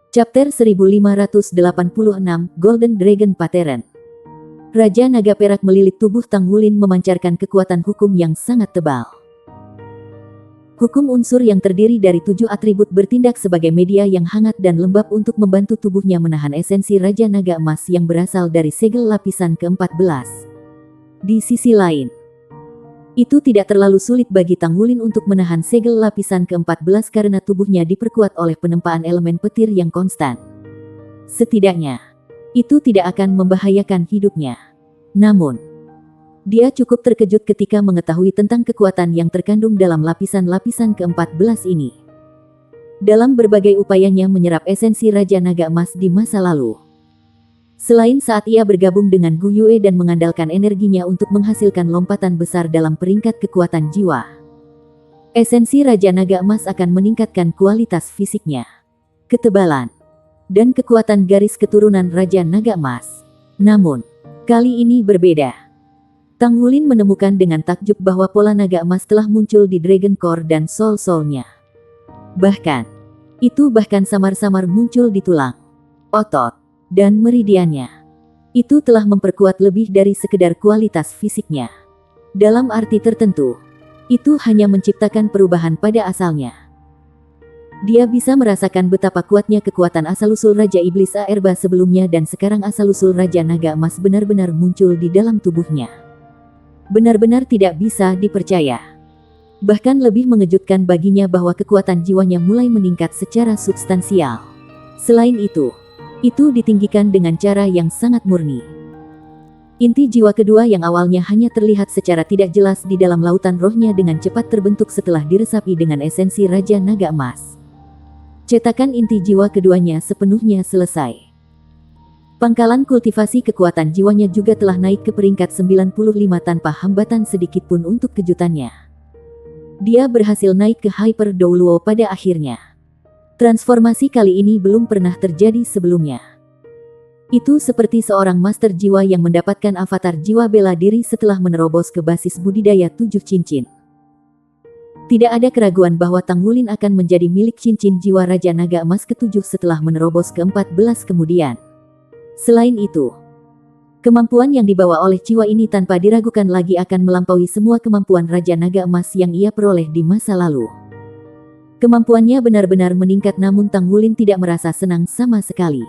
Chapter 1586, Golden Dragon Pattern. Raja Naga Perak melilit tubuh Tang Wulin memancarkan kekuatan hukum yang sangat tebal. Hukum unsur yang terdiri dari 7 atribut bertindak sebagai media yang hangat dan lembab untuk membantu tubuhnya menahan esensi Raja Naga Emas yang berasal dari segel lapisan ke-14. Di sisi lain, itu tidak terlalu sulit bagi Tang Wulin untuk menahan segel lapisan ke-14 karena tubuhnya diperkuat oleh penempaan elemen petir yang konstan. Setidaknya, itu tidak akan membahayakan hidupnya. Namun, dia cukup terkejut ketika mengetahui tentang kekuatan yang terkandung dalam lapisan-lapisan ke-14 ini. Dalam berbagai upayanya menyerap esensi Raja Naga Emas di masa lalu, selain saat ia bergabung dengan Gu Yue dan mengandalkan energinya untuk menghasilkan lompatan besar dalam peringkat kekuatan jiwa, esensi Raja Naga Emas akan meningkatkan kualitas fisiknya, ketebalan, dan kekuatan garis keturunan Raja Naga Emas. Namun, kali ini berbeda. Tang Wulin menemukan dengan takjub bahwa pola naga emas telah muncul di Dragon Core dan Soul-Soulnya. Bahkan, itu bahkan samar-samar muncul di tulang, otot, dan meridiannya. Itu telah memperkuat lebih dari sekedar kualitas fisiknya. Dalam arti tertentu, itu hanya menciptakan perubahan pada asalnya. Dia bisa merasakan betapa kuatnya kekuatan asal-usul Raja Iblis Aerba sebelumnya dan sekarang asal-usul Raja Naga Emas benar-benar muncul di dalam tubuhnya. Benar-benar tidak bisa dipercaya. Bahkan lebih mengejutkan baginya bahwa kekuatan jiwanya mulai meningkat secara substansial. Selain itu ditinggikan dengan cara yang sangat murni. Inti jiwa kedua yang awalnya hanya terlihat secara tidak jelas di dalam lautan rohnya dengan cepat terbentuk setelah diresapi dengan esensi Raja Naga Emas. Cetakan inti jiwa keduanya sepenuhnya selesai. Pangkalan kultivasi kekuatan jiwanya juga telah naik ke peringkat 95 tanpa hambatan sedikitpun untuk kejutannya. Dia berhasil naik ke Hyper Douluo pada akhirnya. Transformasi kali ini belum pernah terjadi sebelumnya. Itu seperti seorang master jiwa yang mendapatkan avatar jiwa bela diri setelah menerobos ke basis budidaya 7 cincin. Tidak ada keraguan bahwa Tang Wulin akan menjadi milik cincin jiwa Raja Naga Emas ke-7 setelah menerobos ke-14 kemudian. Selain itu, kemampuan yang dibawa oleh jiwa ini tanpa diragukan lagi akan melampaui semua kemampuan Raja Naga Emas yang ia peroleh di masa lalu. Kemampuannya benar-benar meningkat namun Tang Wulin tidak merasa senang sama sekali.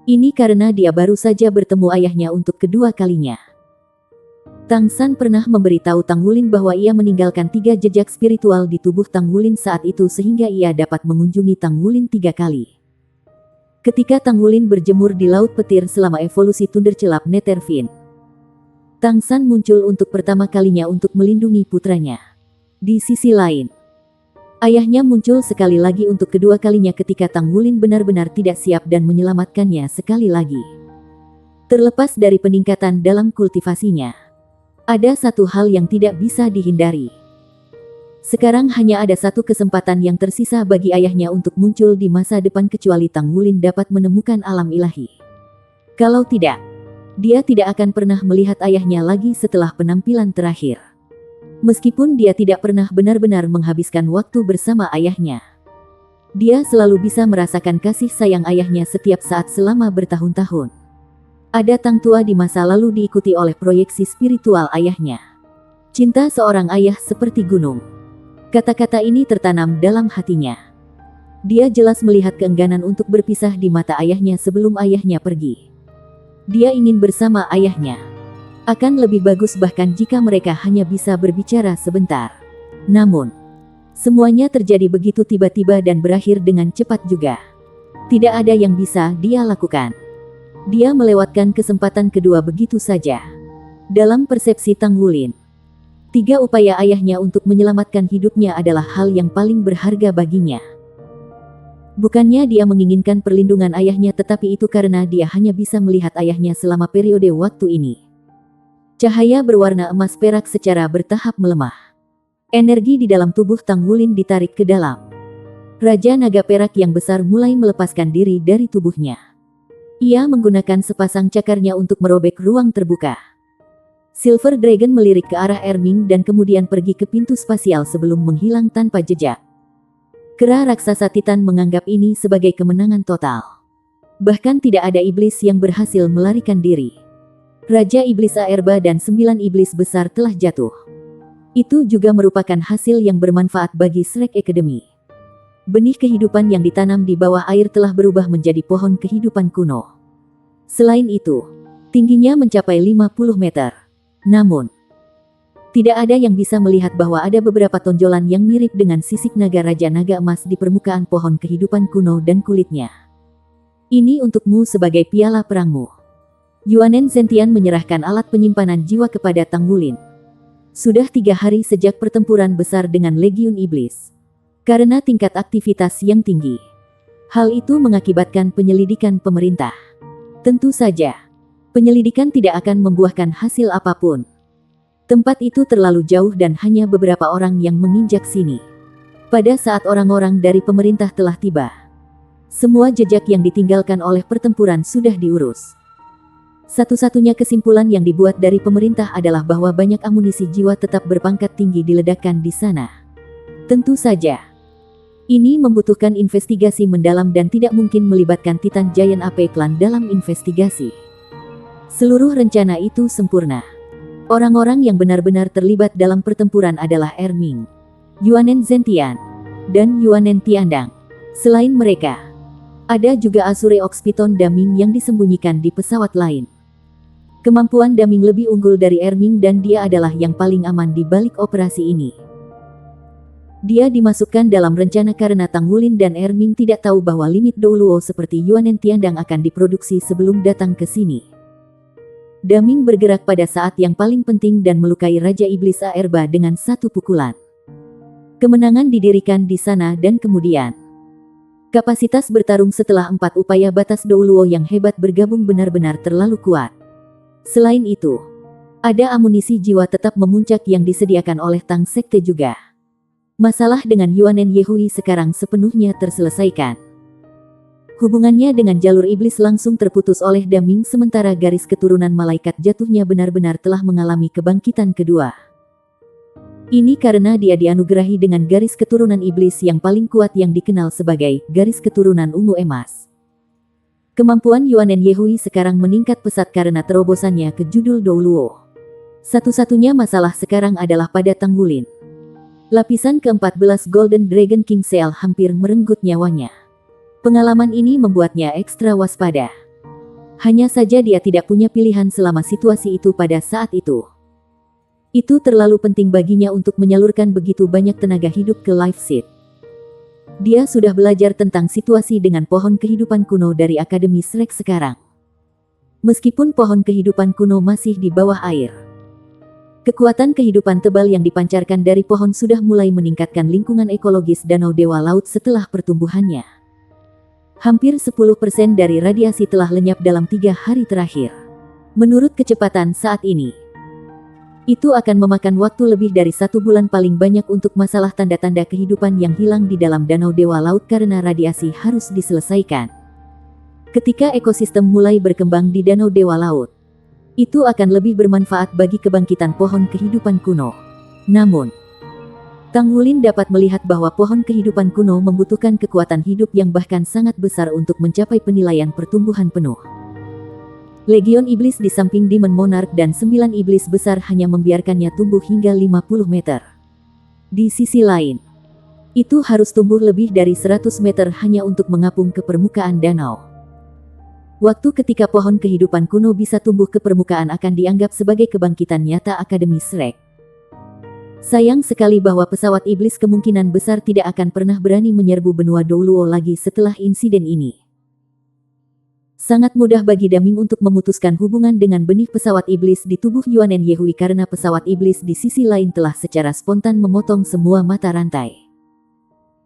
Ini karena dia baru saja bertemu ayahnya untuk kedua kalinya. Tang San pernah memberitahu Tang Wulin bahwa ia meninggalkan 3 jejak spiritual di tubuh Tang Wulin saat itu sehingga ia dapat mengunjungi Tang Wulin 3 kali. Ketika Tang Wulin berjemur di Laut Petir selama evolusi Thundercelap Netherfin, Tang San muncul untuk pertama kalinya untuk melindungi putranya. Di sisi lain, ayahnya muncul sekali lagi untuk kedua kalinya ketika Tang Wulin benar-benar tidak siap dan menyelamatkannya sekali lagi. Terlepas dari peningkatan dalam kultivasinya, ada satu hal yang tidak bisa dihindari. Sekarang hanya ada satu kesempatan yang tersisa bagi ayahnya untuk muncul di masa depan kecuali Tang Wulin dapat menemukan alam ilahi. Kalau tidak, dia tidak akan pernah melihat ayahnya lagi setelah penampilan terakhir. Meskipun dia tidak pernah benar-benar menghabiskan waktu bersama ayahnya, dia selalu bisa merasakan kasih sayang ayahnya setiap saat selama bertahun-tahun. Ada Tang tua di masa lalu diikuti oleh proyeksi spiritual ayahnya. Cinta seorang ayah seperti gunung. Kata-kata ini tertanam dalam hatinya. Dia jelas melihat keengganan untuk berpisah di mata ayahnya sebelum ayahnya pergi. Dia ingin bersama ayahnya. Akan lebih bagus bahkan jika mereka hanya bisa berbicara sebentar. Namun, semuanya terjadi begitu tiba-tiba dan berakhir dengan cepat juga. Tidak ada yang bisa dia lakukan. Dia melewatkan kesempatan kedua begitu saja. Dalam persepsi Tang Wulin, 3 upaya ayahnya untuk menyelamatkan hidupnya adalah hal yang paling berharga baginya. Bukannya dia menginginkan perlindungan ayahnya tetapi itu karena dia hanya bisa melihat ayahnya selama periode waktu ini. Cahaya berwarna emas perak secara bertahap melemah. Energi di dalam tubuh Tang Wulin ditarik ke dalam. Raja Naga Perak yang besar mulai melepaskan diri dari tubuhnya. Ia menggunakan sepasang cakarnya untuk merobek ruang terbuka. Silver Dragon melirik ke arah Erming dan kemudian pergi ke pintu spasial sebelum menghilang tanpa jejak. Kera raksasa Titan menganggap ini sebagai kemenangan total. Bahkan tidak ada iblis yang berhasil melarikan diri. Raja Iblis Aerba dan 9 iblis besar telah jatuh. Itu juga merupakan hasil yang bermanfaat bagi Shrek Academy. Benih kehidupan yang ditanam di bawah air telah berubah menjadi pohon kehidupan kuno. Selain itu, tingginya mencapai 50 meter. Namun, tidak ada yang bisa melihat bahwa ada beberapa tonjolan yang mirip dengan sisik naga Raja Naga Emas di permukaan pohon kehidupan kuno dan kulitnya. Ini untukmu sebagai piala perangmu. Yuanen Zentian menyerahkan alat penyimpanan jiwa kepada Tang Wulin. Sudah 3 hari sejak pertempuran besar dengan Legiun Iblis. Karena tingkat aktivitas yang tinggi, hal itu mengakibatkan penyelidikan pemerintah. Tentu saja, penyelidikan tidak akan membuahkan hasil apapun. Tempat itu terlalu jauh dan hanya beberapa orang yang menginjak sini. Pada saat orang-orang dari pemerintah telah tiba, semua jejak yang ditinggalkan oleh pertempuran sudah diurus. Satu-satunya kesimpulan yang dibuat dari pemerintah adalah bahwa banyak amunisi jiwa tetap berpangkat tinggi diledakkan di sana. Tentu saja, ini membutuhkan investigasi mendalam dan tidak mungkin melibatkan Titan Giant Ape Clan dalam investigasi. Seluruh rencana itu sempurna. Orang-orang yang benar-benar terlibat dalam pertempuran adalah Erming, Yuanen Zentian, dan Yuanen Tiandang. Selain mereka, ada juga Azure Oxpiton Daming yang disembunyikan di pesawat lain. Kemampuan Daming lebih unggul dari Erming dan dia adalah yang paling aman di balik operasi ini. Dia dimasukkan dalam rencana karena Tang Wulin dan Erming tidak tahu bahwa limit Douluo seperti Yuanen Tiandang akan diproduksi sebelum datang ke sini. Daming bergerak pada saat yang paling penting dan melukai Raja Iblis Aerba dengan satu pukulan. Kemenangan didirikan di sana dan kemudian kapasitas bertarung setelah 4 upaya batas Douluo yang hebat bergabung benar-benar terlalu kuat. Selain itu, ada amunisi jiwa tetap memuncak yang disediakan oleh Tang Sekte juga. Masalah dengan Yuanen Yehui sekarang sepenuhnya terselesaikan. Hubungannya dengan jalur iblis langsung terputus oleh Daming sementara garis keturunan malaikat jatuhnya benar-benar telah mengalami kebangkitan kedua. Ini karena dia dianugerahi dengan garis keturunan iblis yang paling kuat yang dikenal sebagai garis keturunan ungu emas. Kemampuan Yuanen Yehui sekarang meningkat pesat karena terobosannya ke judul Douluo. Satu-satunya masalah sekarang adalah pada Tang Wulin. Lapisan ke-14 Golden Dragon King Seal hampir merenggut nyawanya. Pengalaman ini membuatnya ekstra waspada. Hanya saja dia tidak punya pilihan selama situasi itu pada saat itu. Itu terlalu penting baginya untuk menyalurkan begitu banyak tenaga hidup ke Life Seed. Dia sudah belajar tentang situasi dengan pohon kehidupan kuno dari Akademi Shrek sekarang. Meskipun pohon kehidupan kuno masih di bawah air, kekuatan kehidupan tebal yang dipancarkan dari pohon sudah mulai meningkatkan lingkungan ekologis Danau Dewa Laut setelah pertumbuhannya. Hampir 10% dari radiasi telah lenyap dalam 3 hari terakhir. Menurut kecepatan saat ini, itu akan memakan waktu lebih dari 1 bulan paling banyak untuk masalah tanda-tanda kehidupan yang hilang di dalam Danau Dewa Laut karena radiasi harus diselesaikan. Ketika ekosistem mulai berkembang di Danau Dewa Laut, itu akan lebih bermanfaat bagi kebangkitan pohon kehidupan kuno. Namun, Tang Wulin dapat melihat bahwa pohon kehidupan kuno membutuhkan kekuatan hidup yang bahkan sangat besar untuk mencapai penilaian pertumbuhan penuh. Legion Iblis di samping Demon Monarch dan 9 iblis besar hanya membiarkannya tumbuh hingga 50 meter. Di sisi lain, itu harus tumbuh lebih dari 100 meter hanya untuk mengapung ke permukaan danau. Waktu ketika pohon kehidupan kuno bisa tumbuh ke permukaan akan dianggap sebagai kebangkitan nyata Akademi Shrek. Sayang sekali bahwa pesawat iblis kemungkinan besar tidak akan pernah berani menyerbu benua Douluo lagi setelah insiden ini. Sangat mudah bagi Daming untuk memutuskan hubungan dengan benih pesawat iblis di tubuh Yuanen Yehui karena pesawat iblis di sisi lain telah secara spontan memotong semua mata rantai.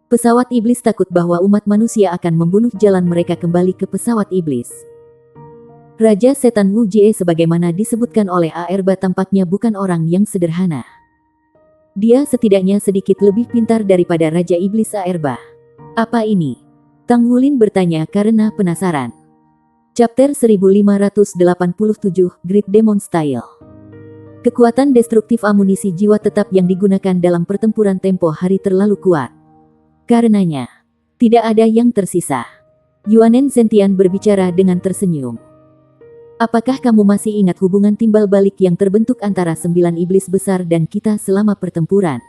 Pesawat iblis takut bahwa umat manusia akan membunuh jalan mereka kembali ke pesawat iblis. Raja Setan Wu Jie sebagaimana disebutkan oleh Aerba tampaknya bukan orang yang sederhana. Dia setidaknya sedikit lebih pintar daripada Raja Iblis Aerba. Apa ini? Tang Wulin bertanya karena penasaran. Chapter 1587, Great Demon Style. Kekuatan destruktif amunisi jiwa tetap yang digunakan dalam pertempuran tempo hari terlalu kuat. Karenanya, tidak ada yang tersisa. Yuanen Zentian berbicara dengan tersenyum. Apakah kamu masih ingat hubungan timbal balik yang terbentuk antara 9 iblis besar dan kita selama pertempuran?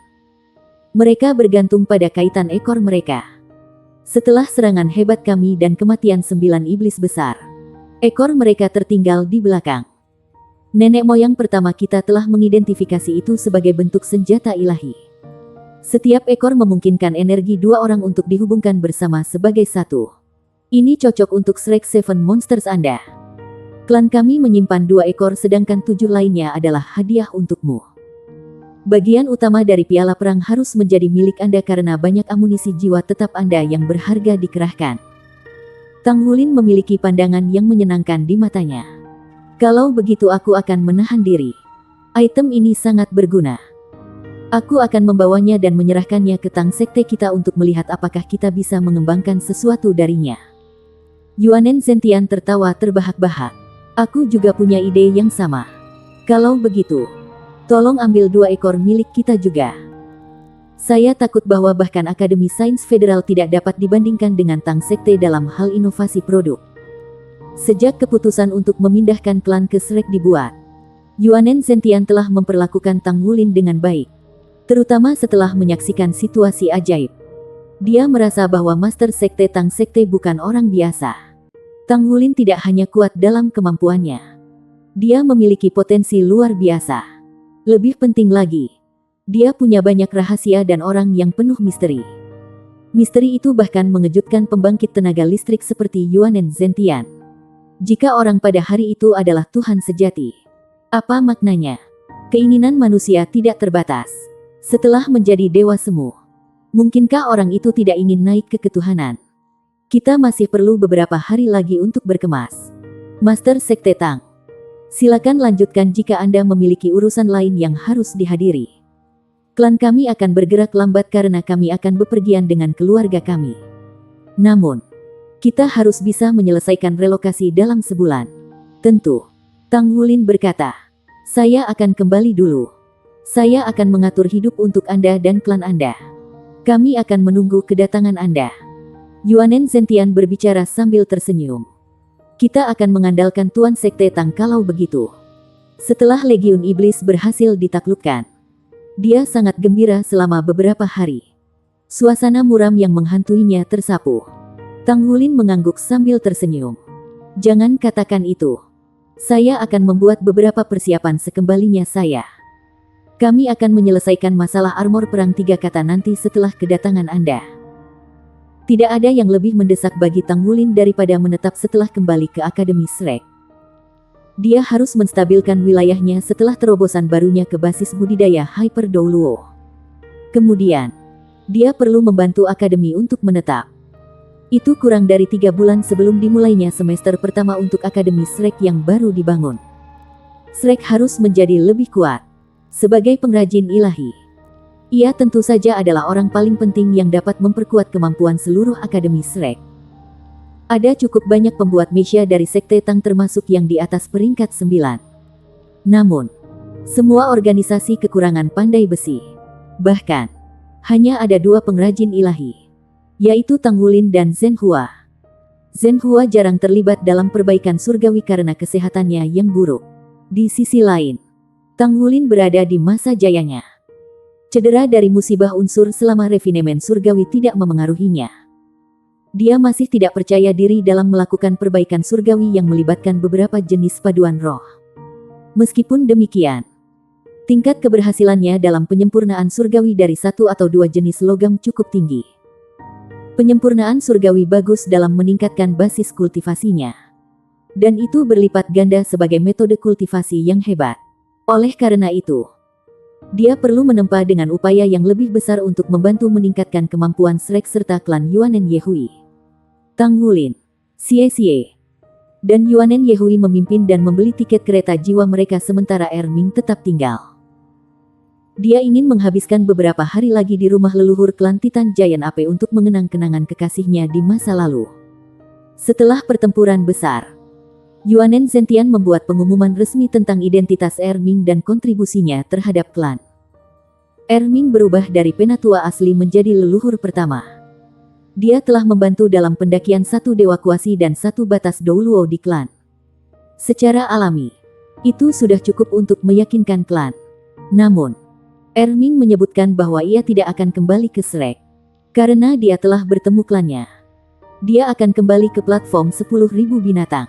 Mereka bergantung pada kaitan ekor mereka. Setelah serangan hebat kami dan kematian 9 iblis besar, ekor mereka tertinggal di belakang. Nenek moyang pertama kita telah mengidentifikasi itu sebagai bentuk senjata ilahi. Setiap ekor memungkinkan energi 2 orang untuk dihubungkan bersama sebagai satu. Ini cocok untuk Shrek Seven Monsters Anda. Klan kami menyimpan 2 ekor sedangkan 7 lainnya adalah hadiah untukmu. Bagian utama dari piala perang harus menjadi milik Anda karena banyak amunisi jiwa tetap Anda yang berharga dikerahkan. Tang Wulin memiliki pandangan yang menyenangkan di matanya. Kalau begitu aku akan menahan diri. Item ini sangat berguna. Aku akan membawanya dan menyerahkannya ke Tang Sekte kita untuk melihat apakah kita bisa mengembangkan sesuatu darinya. Yuanen Zentian tertawa terbahak-bahak. Aku juga punya ide yang sama. Kalau begitu, tolong ambil 2 ekor milik kita juga. Saya takut bahwa bahkan Akademi Sains Federal tidak dapat dibandingkan dengan Tang Sekte dalam hal inovasi produk. Sejak keputusan untuk memindahkan klan ke Shrek dibuat, Yuanen Zentian telah memperlakukan Tang Wulin dengan baik. Terutama setelah menyaksikan situasi ajaib. Dia merasa bahwa Master Sekte Tang Sekte bukan orang biasa. Tang Wulin tidak hanya kuat dalam kemampuannya. Dia memiliki potensi luar biasa. Lebih penting lagi, dia punya banyak rahasia dan orang yang penuh misteri. Misteri itu bahkan mengejutkan pembangkit tenaga listrik seperti Yuanen Zentian. Jika orang pada hari itu adalah Tuhan sejati, apa maknanya? Keinginan manusia tidak terbatas. Setelah menjadi dewa semu, mungkinkah orang itu tidak ingin naik ke ketuhanan? Kita masih perlu beberapa hari lagi untuk berkemas. Master Sekte Tang, silakan lanjutkan jika Anda memiliki urusan lain yang harus dihadiri. Klan kami akan bergerak lambat karena kami akan bepergian dengan keluarga kami. Namun, kita harus bisa menyelesaikan relokasi dalam sebulan. Tentu, Tang Wulin berkata, saya akan kembali dulu. Saya akan mengatur hidup untuk Anda dan klan Anda. Kami akan menunggu kedatangan Anda. Yuanen Zentian berbicara sambil tersenyum. Kita akan mengandalkan Tuan Sekte Tang kalau begitu. Setelah Legiun Iblis berhasil ditaklukkan, dia sangat gembira selama beberapa hari. Suasana muram yang menghantuinya tersapu. Tang Wulin mengangguk sambil tersenyum. Jangan katakan itu. Saya akan membuat beberapa persiapan sekembalinya saya. Kami akan menyelesaikan masalah armor perang 3 kata nanti setelah kedatangan Anda. Tidak ada yang lebih mendesak bagi Tang Wulin daripada menetap setelah kembali ke Akademi Shrek. Dia harus menstabilkan wilayahnya setelah terobosan barunya ke basis budidaya Hyper Douluo. Kemudian, dia perlu membantu Akademi untuk menetap. Itu kurang dari 3 bulan sebelum dimulainya semester pertama untuk Akademi Shrek yang baru dibangun. Shrek harus menjadi lebih kuat. Sebagai pengrajin ilahi, ia tentu saja adalah orang paling penting yang dapat memperkuat kemampuan seluruh Akademi Shrek. Ada cukup banyak pembuat mecha dari Sekte Tang termasuk yang di atas peringkat 9. Namun, semua organisasi kekurangan pandai besi. Bahkan, hanya ada 2 pengrajin ilahi, yaitu Tang Wulin dan Zhen Hua. Zhen Hua jarang terlibat dalam perbaikan surgawi karena kesehatannya yang buruk. Di sisi lain, Tang Wulin berada di masa jayanya. Cedera dari musibah unsur selama refinemen surgawi tidak memengaruhinya. Dia masih tidak percaya diri dalam melakukan perbaikan surgawi yang melibatkan beberapa jenis paduan roh. Meskipun demikian, tingkat keberhasilannya dalam penyempurnaan surgawi dari 1 atau 2 jenis logam cukup tinggi. Penyempurnaan surgawi bagus dalam meningkatkan basis kultivasinya. Dan itu berlipat ganda sebagai metode kultivasi yang hebat. Oleh karena itu, dia perlu menempa dengan upaya yang lebih besar untuk membantu meningkatkan kemampuan Shrek serta klan Yuanen Yehui. Tang Wulin, Xie, dan Yuanen Yehui memimpin dan membeli tiket kereta jiwa mereka sementara Erming tetap tinggal. Dia ingin menghabiskan beberapa hari lagi di rumah leluhur klan Titan Giant Ape untuk mengenang kenangan kekasihnya di masa lalu. Setelah pertempuran besar, Yuanen Zentian membuat pengumuman resmi tentang identitas Erming dan kontribusinya terhadap klan. Erming berubah dari penatua asli menjadi leluhur pertama. Dia telah membantu dalam pendakian satu dewa kuasi dan satu batas Douluo di klan. Secara alami, itu sudah cukup untuk meyakinkan klan. Namun, Erming menyebutkan bahwa ia tidak akan kembali ke Shrek. Karena dia telah bertemu klannya. Dia akan kembali ke platform 10.000 binatang.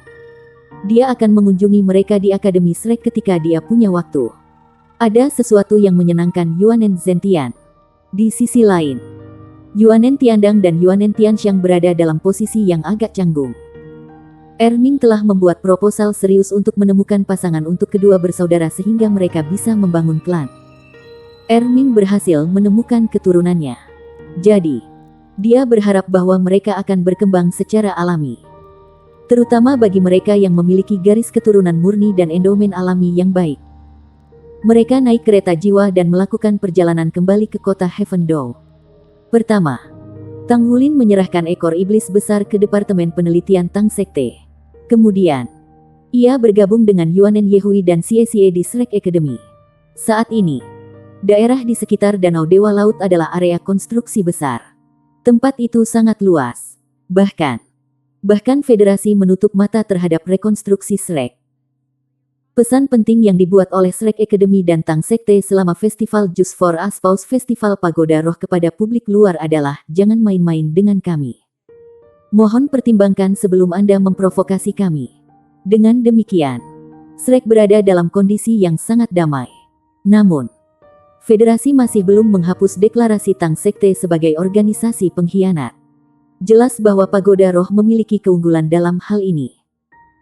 Dia akan mengunjungi mereka di Akademi Shrek ketika dia punya waktu. Ada sesuatu yang menyenangkan Yuanen Zentian. Di sisi lain, Yuanen Tiandang dan Yuanen Tianxiang berada dalam posisi yang agak canggung. Erming telah membuat proposal serius untuk menemukan pasangan untuk kedua bersaudara sehingga mereka bisa membangun klan. Erming berhasil menemukan keturunannya. Jadi, dia berharap bahwa mereka akan berkembang secara alami. Terutama bagi mereka yang memiliki garis keturunan murni dan endomen alami yang baik. Mereka naik kereta jiwa dan melakukan perjalanan kembali ke kota Heavendale. Pertama, Tang Wulin menyerahkan ekor iblis besar ke Departemen Penelitian Tang Sekte. Kemudian, ia bergabung dengan Yuanen Yehui dan Xie di Shrek Academy. Saat ini, daerah di sekitar Danau Dewa Laut adalah area konstruksi besar. Tempat itu sangat luas. Bahkan Federasi menutup mata terhadap rekonstruksi Shrek. Pesan penting yang dibuat oleh Shrek Academy dan Tang Sekte selama festival Just for Us Pause Festival Pagoda Roh kepada publik luar adalah, jangan main-main dengan kami. Mohon pertimbangkan sebelum Anda memprovokasi kami. Dengan demikian, Shrek berada dalam kondisi yang sangat damai. Namun, Federasi masih belum menghapus deklarasi Tang Sekte sebagai organisasi pengkhianat. Jelas bahwa Pagoda Roh memiliki keunggulan dalam hal ini.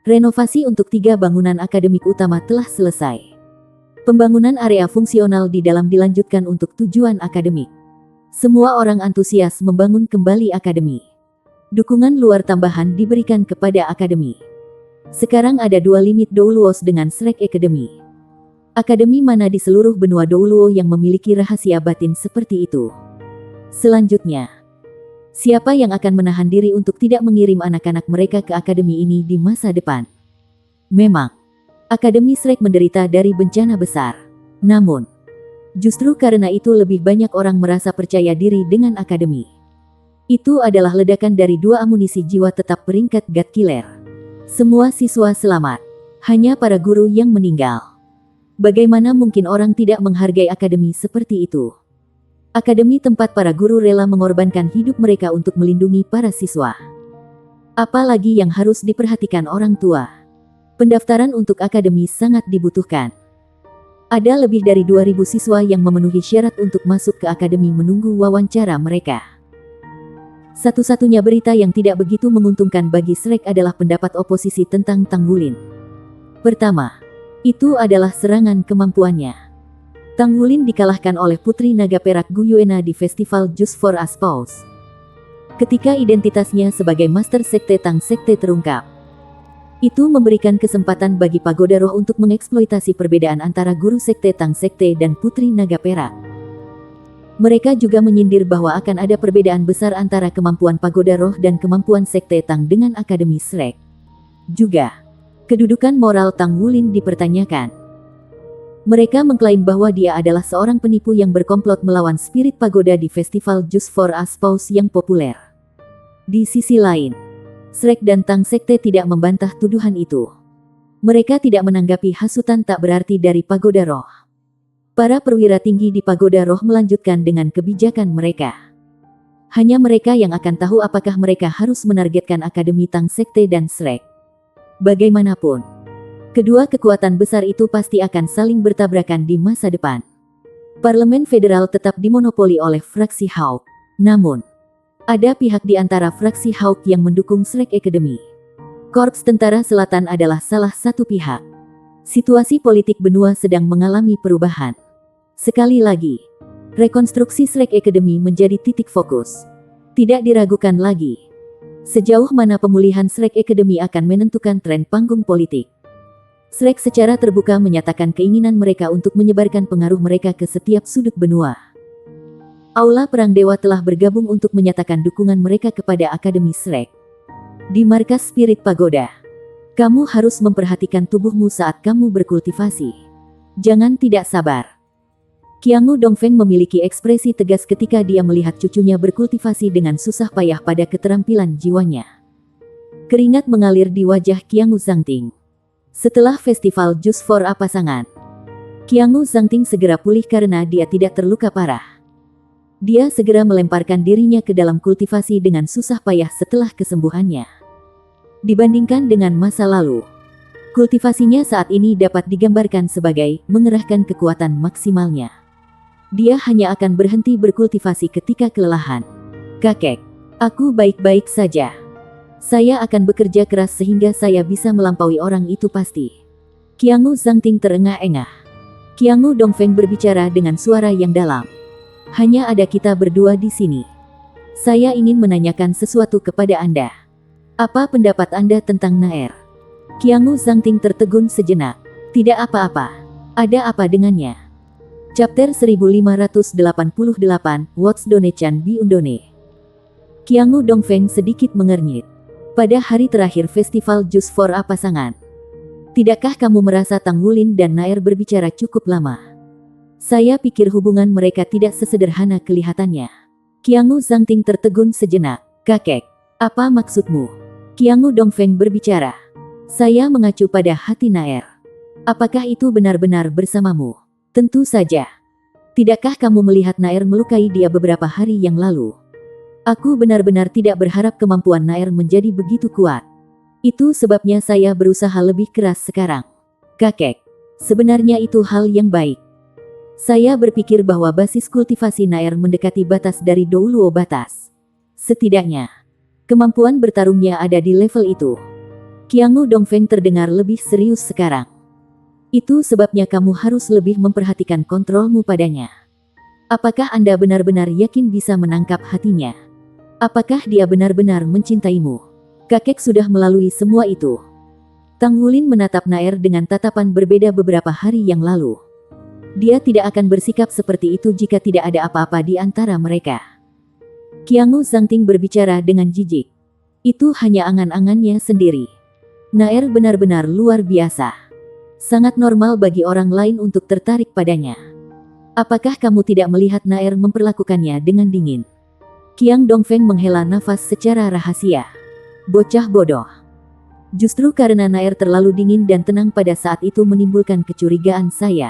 Renovasi untuk 3 bangunan akademik utama telah selesai. Pembangunan area fungsional di dalam dilanjutkan untuk tujuan akademik. Semua orang antusias membangun kembali akademi. Dukungan luar tambahan diberikan kepada akademi. Sekarang ada 2 limit Douluos dengan Shrek Academy. Akademi mana di seluruh benua Douluo yang memiliki rahasia batin seperti itu? Selanjutnya, siapa yang akan menahan diri untuk tidak mengirim anak-anak mereka ke akademi ini di masa depan? Memang, Akademi Shrek menderita dari bencana besar. Namun, justru karena itu lebih banyak orang merasa percaya diri dengan akademi. Itu adalah ledakan dari 2 amunisi jiwa tetap peringkat God Killer. Semua siswa selamat. Hanya para guru yang meninggal. Bagaimana mungkin orang tidak menghargai akademi seperti itu? Akademi tempat para guru rela mengorbankan hidup mereka untuk melindungi para siswa. Apalagi yang harus diperhatikan orang tua. Pendaftaran untuk akademi sangat dibutuhkan. Ada lebih dari 2.000 siswa yang memenuhi syarat untuk masuk ke akademi menunggu wawancara mereka. Satu-satunya berita yang tidak begitu menguntungkan bagi Shrek adalah pendapat oposisi tentang Tang Wulin. Pertama, itu adalah serangan kemampuannya. Tang Wulin dikalahkan oleh Putri Naga Perak Gu Yuena di festival Just for Us Pause. Ketika identitasnya sebagai Master Sekte Tang Sekte terungkap, itu memberikan kesempatan bagi Pagoda Roh untuk mengeksploitasi perbedaan antara guru Sekte Tang Sekte dan Putri Naga Perak. Mereka juga menyindir bahwa akan ada perbedaan besar antara kemampuan Pagoda Roh dan kemampuan Sekte Tang dengan Akademi Shrek. Juga, kedudukan moral Tang Wulin dipertanyakan. Mereka mengklaim bahwa dia adalah seorang penipu yang berkomplot melawan spirit pagoda di festival Just for Us Pause yang populer. Di sisi lain, Shrek dan Tang Sekte tidak membantah tuduhan itu. Mereka tidak menanggapi hasutan tak berarti dari Pagoda Roh. Para perwira tinggi di Pagoda Roh melanjutkan dengan kebijakan mereka. Hanya mereka yang akan tahu apakah mereka harus menargetkan Akademi Tang Sekte dan Shrek. Bagaimanapun, kedua kekuatan besar itu pasti akan saling bertabrakan di masa depan. Parlemen Federal tetap dimonopoli oleh fraksi Hawk. Namun, ada pihak di antara fraksi Hawk yang mendukung Shrek Academy. Korps Tentara Selatan adalah salah satu pihak. Situasi politik benua sedang mengalami perubahan. Sekali lagi, rekonstruksi Shrek Academy menjadi titik fokus. Tidak diragukan lagi. Sejauh mana pemulihan Shrek Academy akan menentukan tren panggung politik. Shrek secara terbuka menyatakan keinginan mereka untuk menyebarkan pengaruh mereka ke setiap sudut benua. Aula Perang Dewa telah bergabung untuk menyatakan dukungan mereka kepada Akademi Shrek. Di markas Spirit Pagoda, kamu harus memperhatikan tubuhmu saat kamu berkultivasi. Jangan tidak sabar. Qiangu Dongfeng memiliki ekspresi tegas ketika dia melihat cucunya berkultivasi dengan susah payah pada keterampilan jiwanya. Keringat mengalir di wajah Qiangu Zhangting. Setelah festival jus for A pasangan, Qiangu Zhangting segera pulih karena dia tidak terluka parah. Dia segera melemparkan dirinya ke dalam kultivasi dengan susah payah setelah kesembuhannya. Dibandingkan dengan masa lalu, kultivasinya saat ini dapat digambarkan sebagai mengerahkan kekuatan maksimalnya. Dia hanya akan berhenti berkultivasi ketika kelelahan. Kakek, aku baik-baik saja. Saya akan bekerja keras sehingga saya bisa melampaui orang itu pasti. Qiangu Zhangting terengah-engah. Qiangu Dongfeng berbicara dengan suara yang dalam. Hanya ada kita berdua di sini. Saya ingin menanyakan sesuatu kepada Anda. Apa pendapat Anda tentang Naer? Qiangu Zhangting tertegun sejenak. Tidak apa-apa. Ada apa dengannya? Chapter 1588, What's Donechan Bi Undone. Qiangu Dongfeng sedikit mengernyit. Pada hari terakhir festival jus for A pasangan, tidakkah kamu merasa Tang Wulin dan Naer berbicara cukup lama? Saya pikir hubungan mereka tidak sesederhana kelihatannya. Qiangu Zhangting tertegun sejenak. Kakek, apa maksudmu? Qiangu Dongfeng berbicara. Saya mengacu pada hati Naer. Apakah itu benar-benar bersamamu? Tentu saja. Tidakkah kamu melihat Naer melukai dia beberapa hari yang lalu? Aku benar-benar tidak berharap kemampuan Naer menjadi begitu kuat. Itu sebabnya saya berusaha lebih keras sekarang. Kakek, sebenarnya itu hal yang baik. Saya berpikir bahwa basis kultivasi Naer mendekati batas dari Douluo batas. Setidaknya, kemampuan bertarungnya ada di level itu. Qiangu Dongfeng terdengar lebih serius sekarang. Itu sebabnya kamu harus lebih memperhatikan kontrolmu padanya. Apakah Anda benar-benar yakin bisa menangkap hatinya? Apakah dia benar-benar mencintaimu? Kakek sudah melalui semua itu. Tang Wulin menatap Naer dengan tatapan berbeda beberapa hari yang lalu. Dia tidak akan bersikap seperti itu jika tidak ada apa-apa di antara mereka. Qiangu Zhangting berbicara dengan jijik. Itu hanya angan-angannya sendiri. Naer benar-benar luar biasa. Sangat normal bagi orang lain untuk tertarik padanya. Apakah kamu tidak melihat Naer memperlakukannya dengan dingin? Qiangu Dongfeng menghela nafas secara rahasia. Bocah bodoh. Justru karena Naer terlalu dingin dan tenang pada saat itu menimbulkan kecurigaan saya.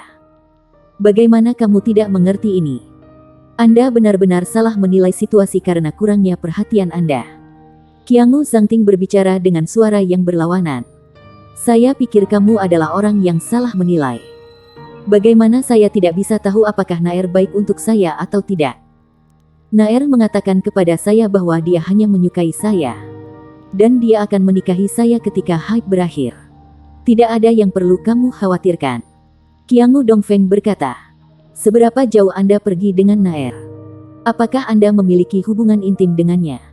Bagaimana kamu tidak mengerti ini? Anda benar-benar salah menilai situasi karena kurangnya perhatian Anda. Qiangu Zhangting berbicara dengan suara yang berlawanan. Saya pikir kamu adalah orang yang salah menilai. Bagaimana saya tidak bisa tahu apakah Naer baik untuk saya atau tidak? Naer mengatakan kepada saya bahwa dia hanya menyukai saya. Dan dia akan menikahi saya ketika haid berakhir. Tidak ada yang perlu kamu khawatirkan. Qiangu Dongfeng berkata. Seberapa jauh Anda pergi dengan Naer? Apakah Anda memiliki hubungan intim dengannya?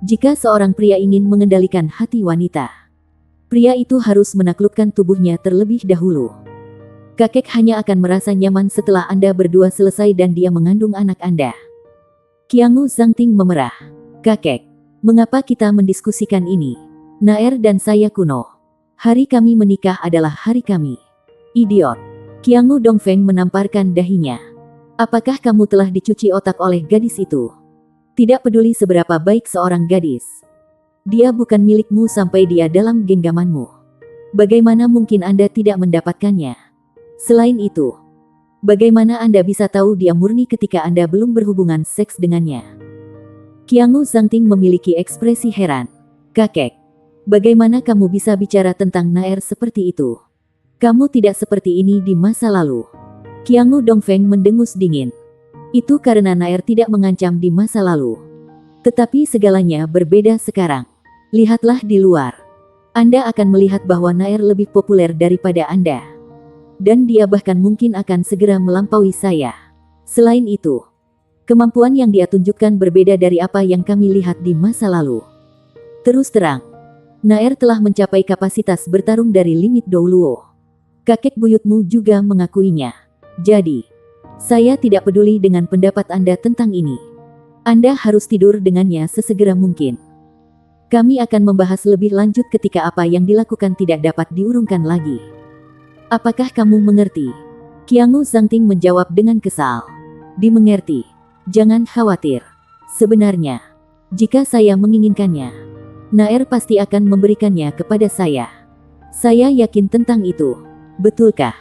Jika seorang pria ingin mengendalikan hati wanita, pria itu harus menaklukkan tubuhnya terlebih dahulu. Kakek hanya akan merasa nyaman setelah Anda berdua selesai dan dia mengandung anak Anda. Qiangu Zhangting memerah. Kakek, mengapa kita mendiskusikan ini? Naer dan saya kuno. Hari kami menikah adalah hari kami. Idiot. Qiangu Dongfeng menamparkan dahinya. Apakah kamu telah dicuci otak oleh gadis itu? Tidak peduli seberapa baik seorang gadis. Dia bukan milikmu sampai dia dalam genggamanmu. Bagaimana mungkin Anda tidak mendapatkannya? Selain itu, bagaimana Anda bisa tahu dia murni ketika Anda belum berhubungan seks dengannya? Qiangu Zhangting memiliki ekspresi heran. Kakek, bagaimana kamu bisa bicara tentang Naer seperti itu? Kamu tidak seperti ini di masa lalu. Qiangu Dongfeng mendengus dingin. Itu karena Naer tidak mengancam di masa lalu. Tetapi segalanya berbeda sekarang. Lihatlah di luar. Anda akan melihat bahwa Naer lebih populer daripada Anda. Dan dia bahkan mungkin akan segera melampaui saya. Selain itu, kemampuan yang dia tunjukkan berbeda dari apa yang kami lihat di masa lalu. Terus terang, Naer telah mencapai kapasitas bertarung dari limit Douluo. Kakek buyutmu juga mengakuinya. Jadi, saya tidak peduli dengan pendapat Anda tentang ini. Anda harus tidur dengannya sesegera mungkin. Kami akan membahas lebih lanjut ketika apa yang dilakukan tidak dapat diurungkan lagi. Apakah kamu mengerti? Qiangu Zhangting menjawab dengan kesal. Dimengerti. Jangan khawatir. Sebenarnya, jika saya menginginkannya, Naer pasti akan memberikannya kepada saya. Saya yakin tentang itu. Betulkah?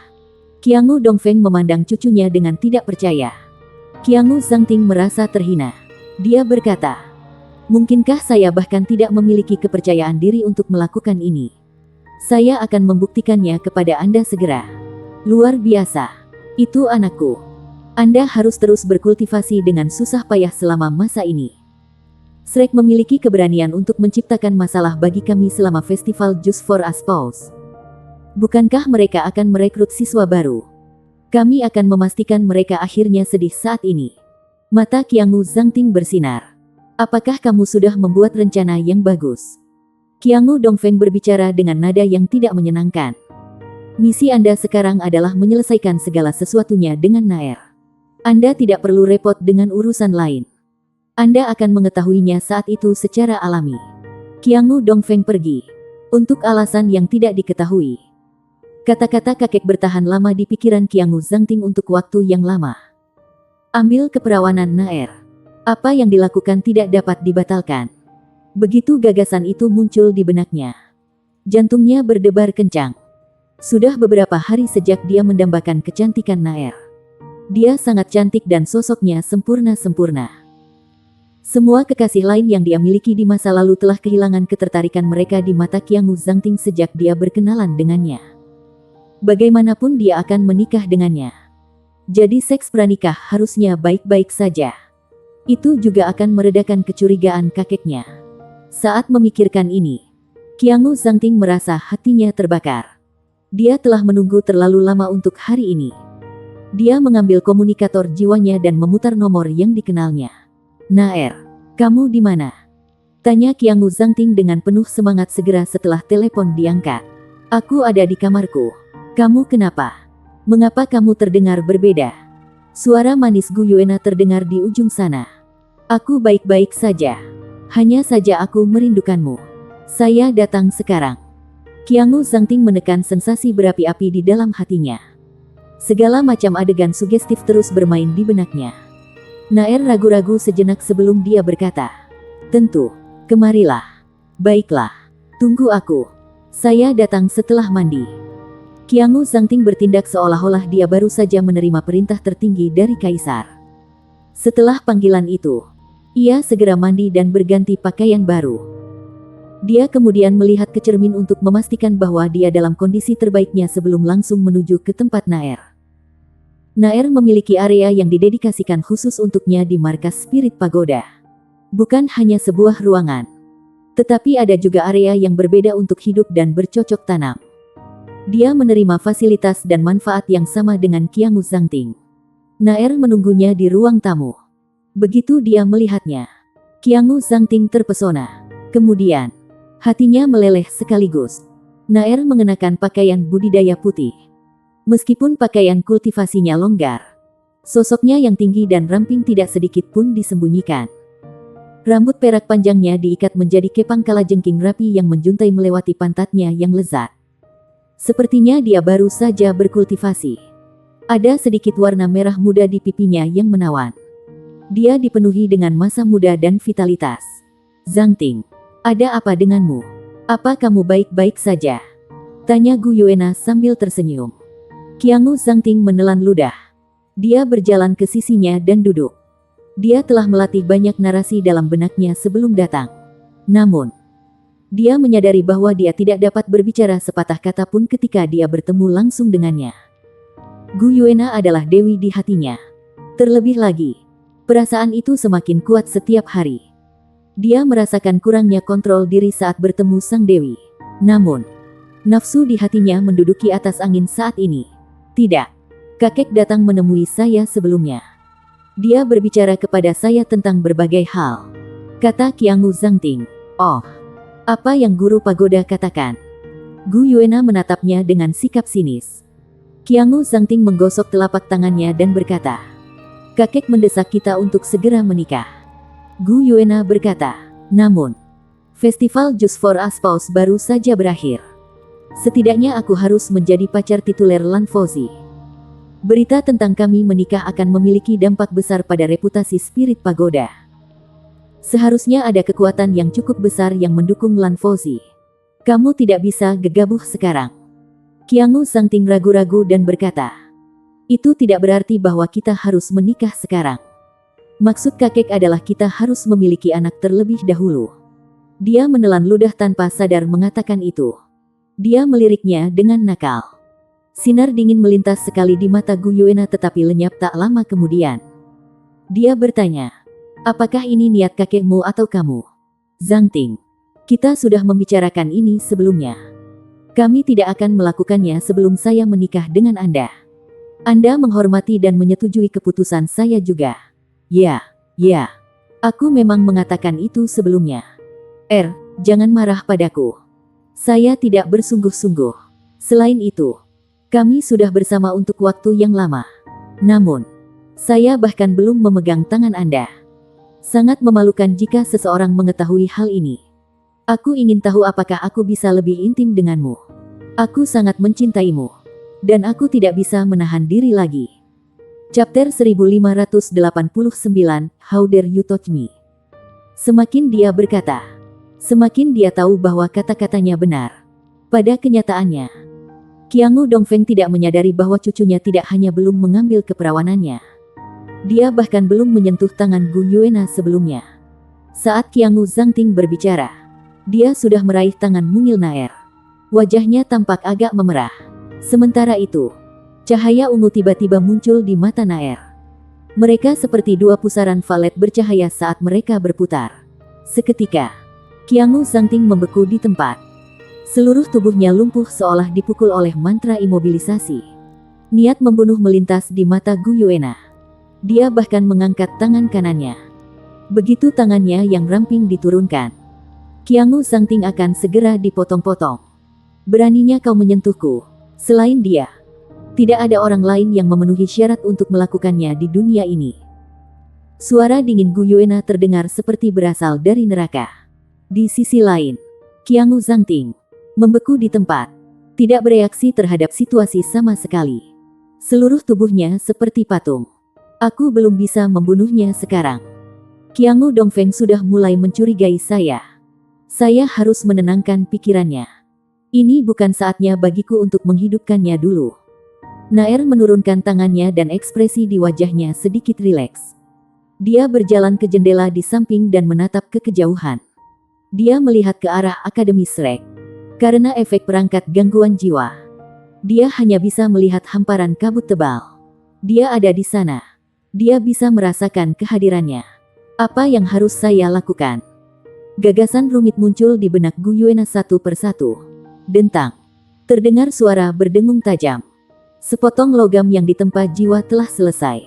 Qiangu Dongfeng memandang cucunya dengan tidak percaya. Qiangu Zhangting merasa terhina. Dia berkata, mungkinkah saya bahkan tidak memiliki kepercayaan diri untuk melakukan ini? Saya akan membuktikannya kepada Anda segera. Luar biasa. Itu anakku. Anda harus terus berkultivasi dengan susah payah selama masa ini. Shrek memiliki keberanian untuk menciptakan masalah bagi kami selama festival Just for Us Pause. Bukankah mereka akan merekrut siswa baru? Kami akan memastikan mereka akhirnya sedih saat ini. Mata Qiangu Zhangting bersinar. Apakah kamu sudah membuat rencana yang bagus? Qiangu Dongfeng berbicara dengan nada yang tidak menyenangkan. Misi Anda sekarang adalah menyelesaikan segala sesuatunya dengan Naer. Anda tidak perlu repot dengan urusan lain. Anda akan mengetahuinya saat itu secara alami. Qiangu Dongfeng pergi. Untuk alasan yang tidak diketahui. Kata-kata kakek bertahan lama di pikiran Qiangu Zhangting untuk waktu yang lama. Ambil keperawanan Naer. Apa yang dilakukan tidak dapat dibatalkan. Begitu gagasan itu muncul di benaknya, jantungnya berdebar kencang. Sudah beberapa hari sejak dia mendambakan kecantikan Naer. Dia sangat cantik dan sosoknya sempurna-sempurna. Semua kekasih lain yang dia miliki di masa lalu telah kehilangan ketertarikan mereka di mata Qiangu Zhangting sejak dia berkenalan dengannya. Bagaimanapun dia akan menikah dengannya. Jadi seks pranikah harusnya baik-baik saja. Itu juga akan meredakan kecurigaan kakeknya. Saat memikirkan ini, Qiangu Zhangting merasa hatinya terbakar. Dia telah menunggu terlalu lama untuk hari ini. Dia mengambil komunikator jiwanya dan memutar nomor yang dikenalnya. Naer, kamu di mana? Tanya Qiangu Zhangting dengan penuh semangat segera setelah telepon diangkat. Aku ada di kamarku. Kamu kenapa? Mengapa kamu terdengar berbeda? Suara manis Gu Yuena terdengar di ujung sana. Aku baik-baik saja. Hanya saja aku merindukanmu. Saya datang sekarang. Qiangu Zhangting menekan sensasi berapi-api di dalam hatinya. Segala macam adegan sugestif terus bermain di benaknya. Naer ragu-ragu sejenak sebelum dia berkata, tentu, kemarilah. Baiklah, tunggu aku. Saya datang setelah mandi. Qiangu Zhangting bertindak seolah-olah dia baru saja menerima perintah tertinggi dari kaisar. Setelah panggilan itu, ia segera mandi dan berganti pakaian baru. Dia kemudian melihat ke cermin untuk memastikan bahwa dia dalam kondisi terbaiknya sebelum langsung menuju ke tempat Naer. Naer memiliki area yang didedikasikan khusus untuknya di markas Spirit Pagoda. Bukan hanya sebuah ruangan, tetapi ada juga area yang berbeda untuk hidup dan bercocok tanam. Dia menerima fasilitas dan manfaat yang sama dengan Qiangu Zhangting. Naer menunggunya di ruang tamu. Begitu dia melihatnya, Qiangu Zhangting terpesona. Kemudian, hatinya meleleh sekaligus. Naer mengenakan pakaian budidaya putih. Meskipun pakaian kultivasinya longgar, sosoknya yang tinggi dan ramping tidak sedikit pun disembunyikan. Rambut perak panjangnya diikat menjadi kepang kalajengking rapi yang menjuntai melewati pantatnya yang lezat. Sepertinya dia baru saja berkultivasi. Ada sedikit warna merah muda di pipinya yang menawan. Dia dipenuhi dengan masa muda dan vitalitas. Zhangting, ada apa denganmu? Apa kamu baik-baik saja? Tanya Gu Yuena sambil tersenyum. Qiangu Zhangting menelan ludah. Dia berjalan ke sisinya dan duduk. Dia telah melatih banyak narasi dalam benaknya sebelum datang. Namun, dia menyadari bahwa dia tidak dapat berbicara sepatah kata pun ketika dia bertemu langsung dengannya. Gu Yuena adalah dewi di hatinya. Terlebih lagi, perasaan itu semakin kuat setiap hari. Dia merasakan kurangnya kontrol diri saat bertemu sang dewi. Namun, nafsu di hatinya menduduki atas angin saat ini. Tidak, kakek datang menemui saya sebelumnya. Dia berbicara kepada saya tentang berbagai hal, kata Qiangu Zhangting. Oh, apa yang guru pagoda katakan? Gu Yuena menatapnya dengan sikap sinis. Qiangu Zhangting menggosok telapak tangannya dan berkata, kakek mendesak kita untuk segera menikah. Gu Yuena berkata, namun, festival Just for Us Pause baru saja berakhir. Setidaknya aku harus menjadi pacar tituler Lan Fouzi. Berita tentang kami menikah akan memiliki dampak besar pada reputasi spirit pagoda. Seharusnya ada kekuatan yang cukup besar yang mendukung Lan Fauzi. Kamu tidak bisa gegabah sekarang. Qiangu Zhangting ragu-ragu dan berkata, itu tidak berarti bahwa kita harus menikah sekarang. Maksud kakek adalah kita harus memiliki anak terlebih dahulu. Dia menelan ludah tanpa sadar mengatakan itu. Dia meliriknya dengan nakal. Sinar dingin melintas sekali di mata Gu Yuena tetapi lenyap tak lama kemudian. Dia bertanya, apakah ini niat kakekmu atau kamu? Zhangting, kita sudah membicarakan ini sebelumnya. Kami tidak akan melakukannya sebelum saya menikah dengan Anda. Anda menghormati dan menyetujui keputusan saya juga. Ya, aku memang mengatakan itu sebelumnya. Jangan marah padaku. Saya tidak bersungguh-sungguh. Selain itu, kami sudah bersama untuk waktu yang lama. Namun, saya bahkan belum memegang tangan Anda. Sangat memalukan jika seseorang mengetahui hal ini. Aku ingin tahu apakah aku bisa lebih intim denganmu. Aku sangat mencintaimu. Dan aku tidak bisa menahan diri lagi. Chapter 1589, How Dare You Touch Me. Semakin dia berkata, semakin dia tahu bahwa kata-katanya benar. Pada kenyataannya, Qiangu Dongfeng tidak menyadari bahwa cucunya tidak hanya belum mengambil keperawanannya. Dia bahkan belum menyentuh tangan Gu Yuena sebelumnya. Saat Qiangu Zhangting berbicara, dia sudah meraih tangan mungil Naer. Wajahnya tampak agak memerah. Sementara itu, cahaya ungu tiba-tiba muncul di mata Naer. Mereka seperti dua pusaran valet bercahaya saat mereka berputar. Seketika, Qiangu Zhangting membeku di tempat. Seluruh tubuhnya lumpuh seolah dipukul oleh mantra imobilisasi. Niat membunuh melintas di mata Gu Yuena. Dia bahkan mengangkat tangan kanannya. Begitu tangannya yang ramping diturunkan, Qiangu Zhangting akan segera dipotong-potong. Beraninya kau menyentuhku. Selain dia, tidak ada orang lain yang memenuhi syarat untuk melakukannya di dunia ini. Suara dingin Gu Yuena terdengar seperti berasal dari neraka. Di sisi lain, Qiangu Zhangting membeku di tempat, tidak bereaksi terhadap situasi sama sekali. Seluruh tubuhnya seperti patung. Aku belum bisa membunuhnya sekarang. Qiangu Dongfeng sudah mulai mencurigai saya. Saya harus menenangkan pikirannya. Ini bukan saatnya bagiku untuk menghidupkannya dulu. Naer menurunkan tangannya dan ekspresi di wajahnya sedikit rileks. Dia berjalan ke jendela di samping dan menatap ke kejauhan. Dia melihat ke arah Akademi Shrek. Karena efek perangkat gangguan jiwa, dia hanya bisa melihat hamparan kabut tebal. Dia ada di sana. Dia bisa merasakan kehadirannya. Apa yang harus saya lakukan? Gagasan rumit muncul di benak Gu Yuena satu persatu. Dentang. Terdengar suara berdengung tajam. Sepotong logam yang ditempa jiwa telah selesai.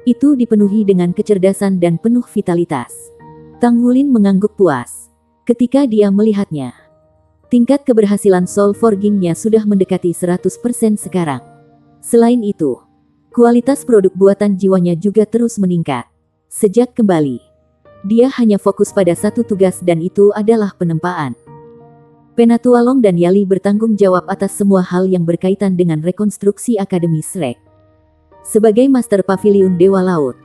Itu dipenuhi dengan kecerdasan dan penuh vitalitas. Tang Wulin mengangguk puas ketika dia melihatnya. Tingkat keberhasilan soul forging-nya sudah mendekati 100% sekarang. Selain itu, kualitas produk buatan jiwanya juga terus meningkat. Sejak kembali, dia hanya fokus pada satu tugas dan itu adalah penempaan. Penatualong dan Yali bertanggung jawab atas semua hal yang berkaitan dengan rekonstruksi Akademi Shrek. Sebagai Master Pavilion Dewa Laut,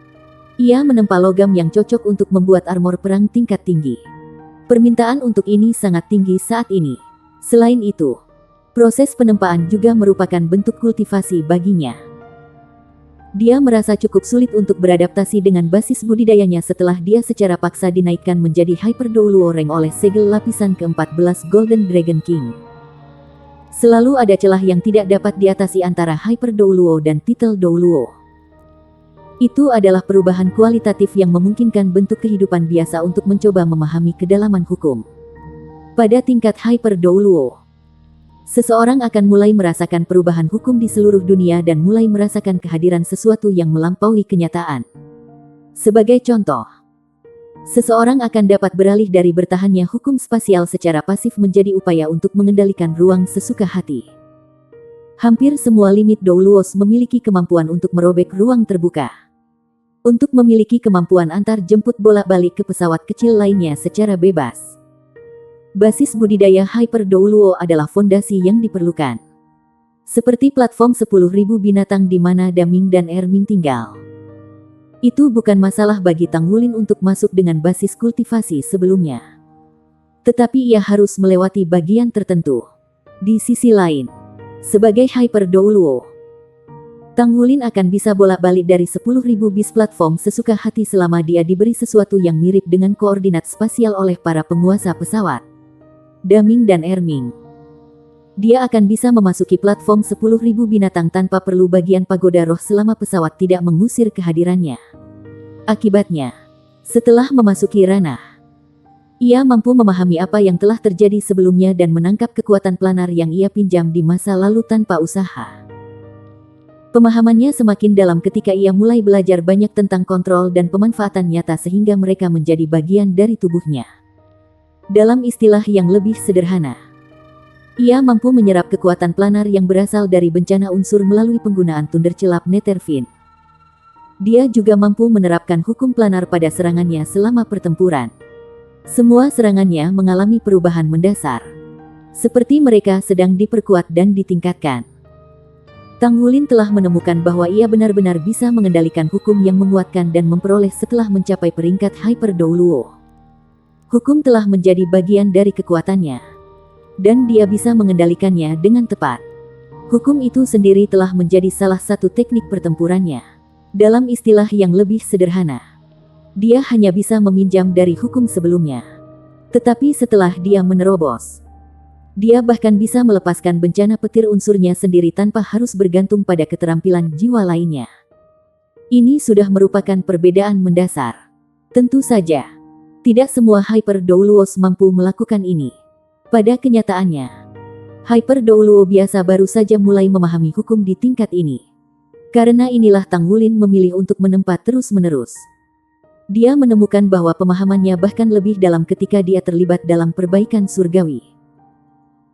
ia menempa logam yang cocok untuk membuat armor perang tingkat tinggi. Permintaan untuk ini sangat tinggi saat ini. Selain itu, proses penempaan juga merupakan bentuk kultivasi baginya. Dia merasa cukup sulit untuk beradaptasi dengan basis budidayanya setelah dia secara paksa dinaikkan menjadi Hyper Douluo Rank oleh segel lapisan ke-14 Golden Dragon King. Selalu ada celah yang tidak dapat diatasi antara Hyper Douluo dan titel Douluo. Itu adalah perubahan kualitatif yang memungkinkan bentuk kehidupan biasa untuk mencoba memahami kedalaman hukum. Pada tingkat Hyper Douluo, seseorang akan mulai merasakan perubahan hukum di seluruh dunia dan mulai merasakan kehadiran sesuatu yang melampaui kenyataan. Sebagai contoh, seseorang akan dapat beralih dari bertahannya hukum spasial secara pasif menjadi upaya untuk mengendalikan ruang sesuka hati. Hampir semua limit Douluos memiliki kemampuan untuk merobek ruang terbuka. Untuk memiliki kemampuan antar jemput bolak-balik ke pesawat kecil lainnya secara bebas. Basis budidaya Hyper Douluo adalah fondasi yang diperlukan. Seperti platform 10.000 binatang di mana Daming dan Erming tinggal. Itu bukan masalah bagi Tang Wulin untuk masuk dengan basis kultivasi sebelumnya. Tetapi ia harus melewati bagian tertentu. Di sisi lain, sebagai Hyper Douluo, Tang Wulin akan bisa bolak-balik dari 10.000 bis platform sesuka hati selama dia diberi sesuatu yang mirip dengan koordinat spasial oleh para penguasa pesawat, Daming dan Erming. Dia akan bisa memasuki platform 10.000 binatang tanpa perlu bagian pagoda roh selama pesawat tidak mengusir kehadirannya. Akibatnya, setelah memasuki ranah, ia mampu memahami apa yang telah terjadi sebelumnya dan menangkap kekuatan planar yang ia pinjam di masa lalu tanpa usaha. Pemahamannya semakin dalam ketika ia mulai belajar banyak tentang kontrol dan pemanfaatan nyata sehingga mereka menjadi bagian dari tubuhnya. Dalam istilah yang lebih sederhana, ia mampu menyerap kekuatan planar yang berasal dari bencana unsur melalui penggunaan Thundercelap Netherfiend. Dia juga mampu menerapkan hukum planar pada serangannya selama pertempuran. Semua serangannya mengalami perubahan mendasar, seperti mereka sedang diperkuat dan ditingkatkan. Tang Wulin telah menemukan bahwa ia benar-benar bisa mengendalikan hukum yang menguatkan dan memperoleh setelah mencapai peringkat Hyper Douluo. Hukum telah menjadi bagian dari kekuatannya, dan dia bisa mengendalikannya dengan tepat. Hukum itu sendiri telah menjadi salah satu teknik pertempurannya. Dalam istilah yang lebih sederhana, dia hanya bisa meminjam dari hukum sebelumnya. Tetapi setelah dia menerobos, dia bahkan bisa melepaskan bencana petir unsurnya sendiri tanpa harus bergantung pada keterampilan jiwa lainnya. Ini sudah merupakan perbedaan mendasar. Tentu saja, tidak semua Hyper Douluos mampu melakukan ini. Pada kenyataannya, Hyper Douluo biasa baru saja mulai memahami hukum di tingkat ini. Karena inilah Tang Wulin memilih untuk menempa terus-menerus. Dia menemukan bahwa pemahamannya bahkan lebih dalam ketika dia terlibat dalam perbaikan surgawi.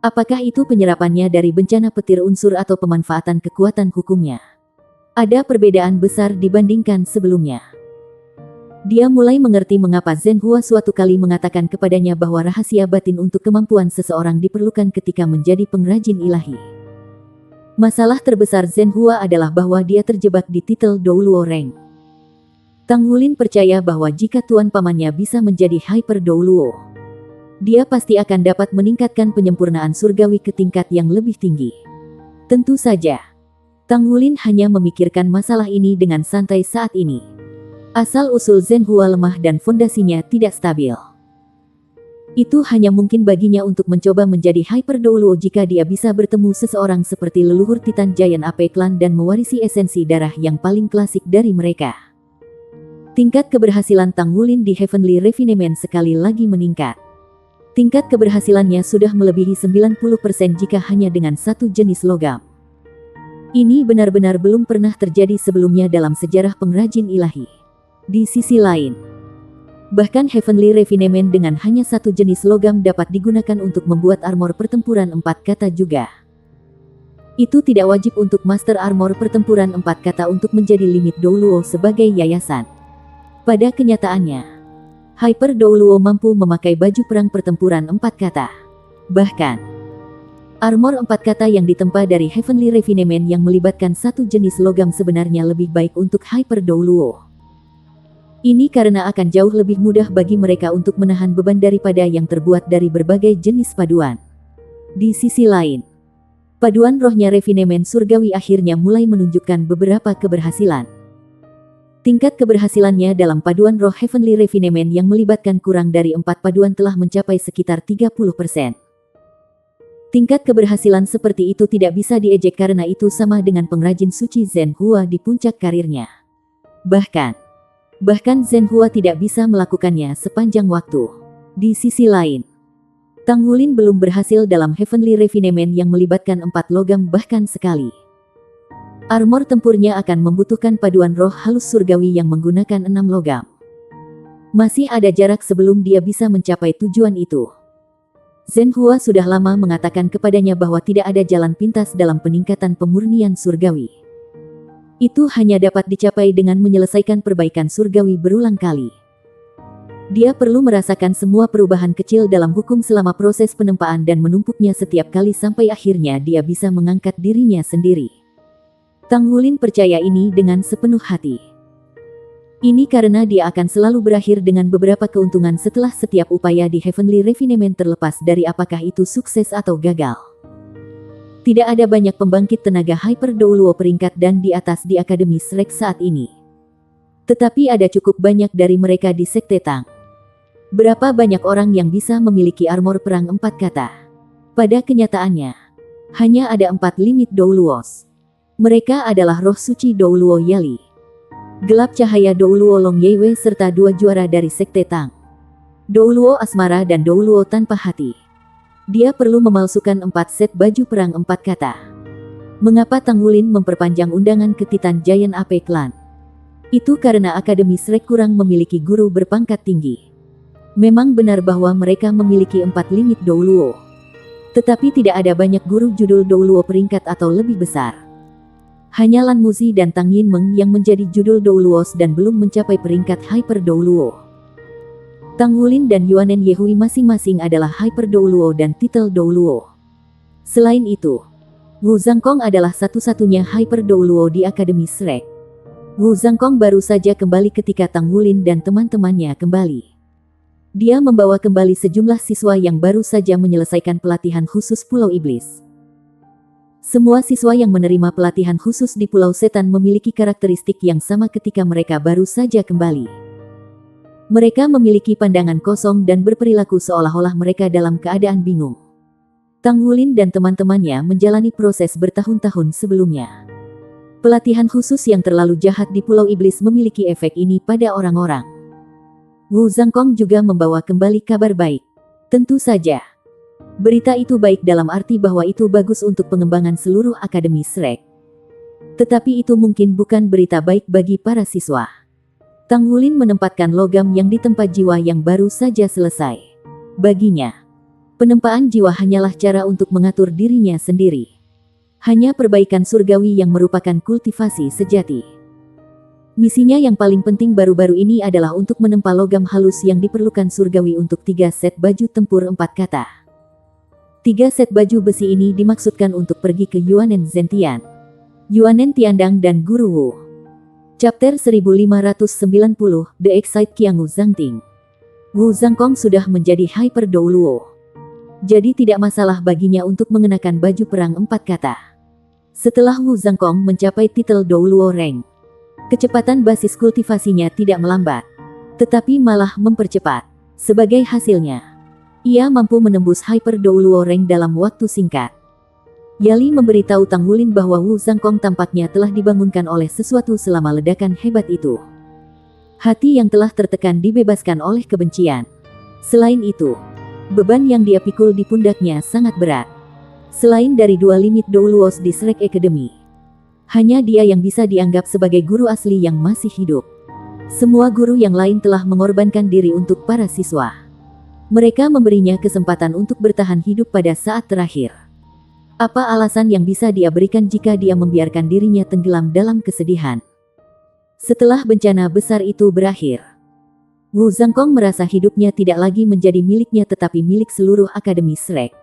Apakah itu penyerapannya dari bencana petir unsur atau pemanfaatan kekuatan hukumnya? Ada perbedaan besar dibandingkan sebelumnya. Dia mulai mengerti mengapa Zhen Hua suatu kali mengatakan kepadanya bahwa rahasia batin untuk kemampuan seseorang diperlukan ketika menjadi pengrajin ilahi. Masalah terbesar Zhen Hua adalah bahwa dia terjebak di titel Douluo Rank. Tang Wulin percaya bahwa jika tuan pamannya bisa menjadi Hyper Douluo, dia pasti akan dapat meningkatkan penyempurnaan surgawi ke tingkat yang lebih tinggi. Tentu saja, Tang Wulin hanya memikirkan masalah ini dengan santai saat ini. Asal-usul Zhen Hua lemah dan fondasinya tidak stabil. Itu hanya mungkin baginya untuk mencoba menjadi Hyper Douluo jika dia bisa bertemu seseorang seperti leluhur Titan Giant Ape Clan dan mewarisi esensi darah yang paling klasik dari mereka. Tingkat keberhasilan Tang Wulin di Heavenly Refinement sekali lagi meningkat. Tingkat keberhasilannya sudah melebihi 90% jika hanya dengan satu jenis logam. Ini benar-benar belum pernah terjadi sebelumnya dalam sejarah pengrajin ilahi. Di sisi lain, bahkan Heavenly Refinement dengan hanya satu jenis logam dapat digunakan untuk membuat armor pertempuran 4 kata juga. Itu tidak wajib untuk Master Armor pertempuran 4 kata untuk menjadi limit Douluo sebagai yayasan. Pada kenyataannya, Hyper Douluo mampu memakai baju perang pertempuran 4 kata. Bahkan, armor 4 kata yang ditempa dari Heavenly Refinement yang melibatkan satu jenis logam sebenarnya lebih baik untuk Hyper Douluo. Ini karena akan jauh lebih mudah bagi mereka untuk menahan beban daripada yang terbuat dari berbagai jenis paduan. Di sisi lain, paduan rohnya Refinement surgawi akhirnya mulai menunjukkan beberapa keberhasilan. Tingkat keberhasilannya dalam paduan roh Heavenly Refinement yang melibatkan kurang dari 4 paduan telah mencapai sekitar 30%. Tingkat keberhasilan seperti itu tidak bisa diejek karena itu sama dengan pengrajin suci Zhen Hua di puncak karirnya. Bahkan Zhen Hua tidak bisa melakukannya sepanjang waktu. Di sisi lain, Tang Wulin belum berhasil dalam Heavenly Refinement yang melibatkan 4 logam bahkan sekali. Armor tempurnya akan membutuhkan paduan roh halus surgawi yang menggunakan 6 logam. Masih ada jarak sebelum dia bisa mencapai tujuan itu. Zhen Hua sudah lama mengatakan kepadanya bahwa tidak ada jalan pintas dalam peningkatan pemurnian surgawi. Itu hanya dapat dicapai dengan menyelesaikan perbaikan surgawi berulang kali. Dia perlu merasakan semua perubahan kecil dalam hukum selama proses penempaan dan menumpuknya setiap kali sampai akhirnya dia bisa mengangkat dirinya sendiri. Tang Wulin percaya ini dengan sepenuh hati. Ini karena dia akan selalu berakhir dengan beberapa keuntungan setelah setiap upaya di Heavenly Refinement terlepas dari apakah itu sukses atau gagal. Tidak ada banyak pembangkit tenaga Hyper Douluo peringkat dan di atas di Akademi Shrek saat ini. Tetapi ada cukup banyak dari mereka di Sekte Tang. Berapa banyak orang yang bisa memiliki armor perang 4 kata? Pada kenyataannya, hanya ada 4 limit Douluos. Mereka adalah Roh Suci Douluo Yali, Gelap Cahaya Douluo Long Yewe serta 2 juara dari Sekte Tang. Douluo Asmara dan Douluo Tanpa Hati. Dia perlu memalsukan 4 set baju perang 4 kata. Mengapa Tang Wulin memperpanjang undangan ke Titan Giant Ape Clan? Itu karena Akademi Shrek kurang memiliki guru berpangkat tinggi. Memang benar bahwa mereka memiliki 4 limit Douluo. Tetapi tidak ada banyak guru judul Douluo peringkat atau lebih besar. Hanya Lan Muzi dan Tang Yinmeng yang menjadi judul Douluos dan belum mencapai peringkat Hyper Douluo. Tang Wulin dan Yuanen Yehui masing-masing adalah Hyper Douluo dan Titel Douluo. Selain itu, Wu Zhangkong adalah satu-satunya Hyper Douluo di Akademi Shrek. Wu Zhangkong baru saja kembali ketika Tang Wulin dan teman-temannya kembali. Dia membawa kembali sejumlah siswa yang baru saja menyelesaikan pelatihan khusus Pulau Iblis. Semua siswa yang menerima pelatihan khusus di Pulau Setan memiliki karakteristik yang sama ketika mereka baru saja kembali. Mereka memiliki pandangan kosong dan berperilaku seolah-olah mereka dalam keadaan bingung. Tang Wulin dan teman-temannya menjalani proses bertahun-tahun sebelumnya. Pelatihan khusus yang terlalu jahat di Pulau Iblis memiliki efek ini pada orang-orang. Wu Zhangkong juga membawa kembali kabar baik. Tentu saja. Berita itu baik dalam arti bahwa itu bagus untuk pengembangan seluruh Akademi Shrek. Tetapi itu mungkin bukan berita baik bagi para siswa. Tang Wulin menempatkan logam yang di tempat jiwa yang baru saja selesai. Baginya, penempaan jiwa hanyalah cara untuk mengatur dirinya sendiri. Hanya perbaikan surgawi yang merupakan kultivasi sejati. Misinya yang paling penting baru-baru ini adalah untuk menempa logam halus yang diperlukan surgawi untuk 3 set baju tempur 4 kata. 3 set baju besi ini dimaksudkan untuk pergi ke Yuanen Zentian, Yuanen Tiandang dan Guru Wu. Chapter 1590, The Excite Qiangu Zhangting. Wu Zhangkong sudah menjadi Hyper Douluo. Jadi tidak masalah baginya untuk mengenakan baju perang 4 kata. Setelah Wu Zhangkong mencapai titel Douluo Rank, kecepatan basis kultivasinya tidak melambat, tetapi malah mempercepat. Sebagai hasilnya, ia mampu menembus Hyper Douluo Rank dalam waktu singkat. Yali memberitahu Tang Wulin bahwa Wu Zhangkong tampaknya telah dibangunkan oleh sesuatu selama ledakan hebat itu. Hati yang telah tertekan dibebaskan oleh kebencian. Selain itu, beban yang dia pikul di pundaknya sangat berat. Selain dari 2 limit Douluos di Shrek Academy, hanya dia yang bisa dianggap sebagai guru asli yang masih hidup. Semua guru yang lain telah mengorbankan diri untuk para siswa. Mereka memberinya kesempatan untuk bertahan hidup pada saat terakhir. Apa alasan yang bisa dia berikan jika dia membiarkan dirinya tenggelam dalam kesedihan? Setelah bencana besar itu berakhir, Wu Zhangkong merasa hidupnya tidak lagi menjadi miliknya tetapi milik seluruh Akademi Shrek.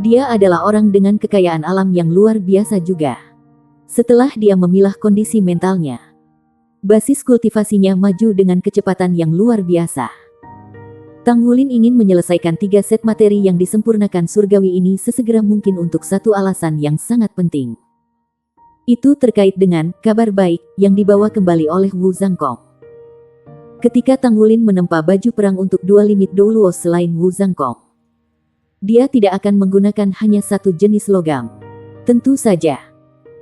Dia adalah orang dengan kekayaan alam yang luar biasa juga. Setelah dia memilah kondisi mentalnya, basis kultivasinya maju dengan kecepatan yang luar biasa. Tang Wulin ingin menyelesaikan 3 set materi yang disempurnakan surgawi ini sesegera mungkin untuk satu alasan yang sangat penting. Itu terkait dengan kabar baik yang dibawa kembali oleh Wu Zhangkong. Ketika Tang Wulin menempa baju perang untuk 2 limit Douluo selain Wu Zhangkong, dia tidak akan menggunakan hanya satu jenis logam. Tentu saja,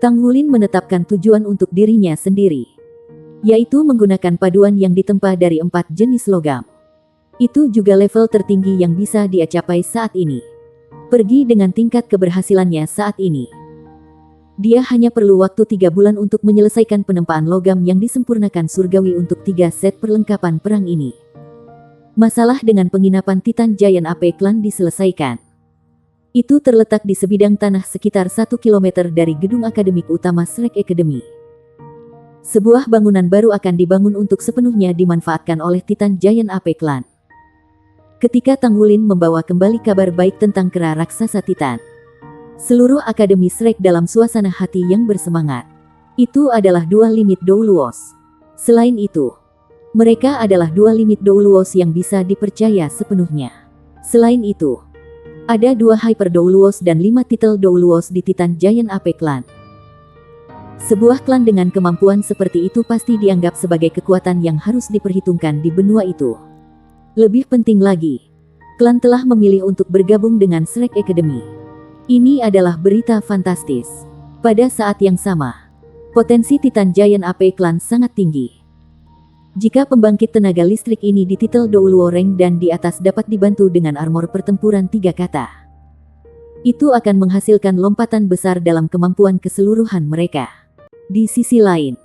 Tang Wulin menetapkan tujuan untuk dirinya sendiri, yaitu menggunakan paduan yang ditempa dari 4 jenis logam. Itu juga level tertinggi yang bisa dia capai saat ini. Pergi dengan tingkat keberhasilannya saat ini. Dia hanya perlu waktu 3 bulan untuk menyelesaikan penempaan logam yang disempurnakan surgawi untuk 3 set perlengkapan perang ini. Masalah dengan penginapan Titan Giant Ape Clan diselesaikan. Itu terletak di sebidang tanah sekitar 1 km dari gedung akademik utama Shrek Academy. Sebuah bangunan baru akan dibangun untuk sepenuhnya dimanfaatkan oleh Titan Giant Ape Clan. Ketika Tang Wulin membawa kembali kabar baik tentang kera raksasa Titan, seluruh Akademi Shrek dalam suasana hati yang bersemangat. Itu adalah dua limit Douluos. Selain itu, mereka adalah dua limit Douluos yang bisa dipercaya sepenuhnya. Selain itu, ada dua Hyper Douluos dan 5 titel Douluos di Titan Giant Ape Clan. Sebuah klan dengan kemampuan seperti itu pasti dianggap sebagai kekuatan yang harus diperhitungkan di benua itu. Lebih penting lagi, klan telah memilih untuk bergabung dengan Shrek Academy. Ini adalah berita fantastis. Pada saat yang sama, potensi Titan Giant Ape Clan sangat tinggi. Jika pembangkit tenaga listrik ini di titel Douluo Rank dan di atas dapat dibantu dengan armor pertempuran 3 kata, itu akan menghasilkan lompatan besar dalam kemampuan keseluruhan mereka. Di sisi lain,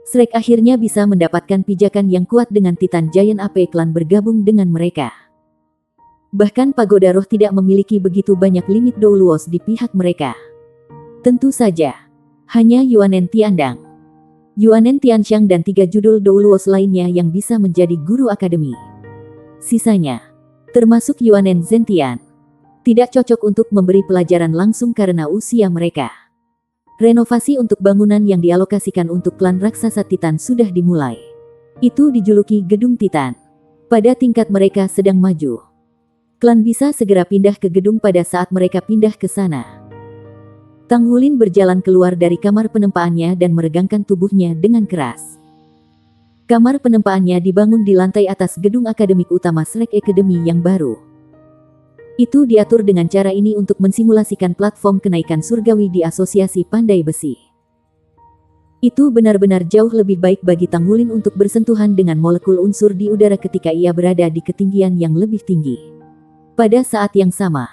Shrek akhirnya bisa mendapatkan pijakan yang kuat dengan Titan Giant Ape Clan bergabung dengan mereka. Bahkan Pagoda Roh tidak memiliki begitu banyak limit Douluos di pihak mereka. Tentu saja, hanya Yuanen Tiandang, Yuanen Tianxiang dan 3 judul Douluos lainnya yang bisa menjadi guru akademi. Sisanya, termasuk Yuanen Zentian, tidak cocok untuk memberi pelajaran langsung karena usia mereka. Renovasi untuk bangunan yang dialokasikan untuk klan raksasa Titan sudah dimulai. Itu dijuluki Gedung Titan. Pada tingkat mereka sedang maju. Klan bisa segera pindah ke gedung pada saat mereka pindah ke sana. Tang Wulin berjalan keluar dari kamar penempaannya dan meregangkan tubuhnya dengan keras. Kamar penempaannya dibangun di lantai atas gedung akademik utama Shrek Academy yang baru. Itu diatur dengan cara ini untuk mensimulasikan platform kenaikan surgawi di Asosiasi Pandai Besi. Itu benar-benar jauh lebih baik bagi Tang Wulin untuk bersentuhan dengan molekul unsur di udara ketika ia berada di ketinggian yang lebih tinggi. Pada saat yang sama,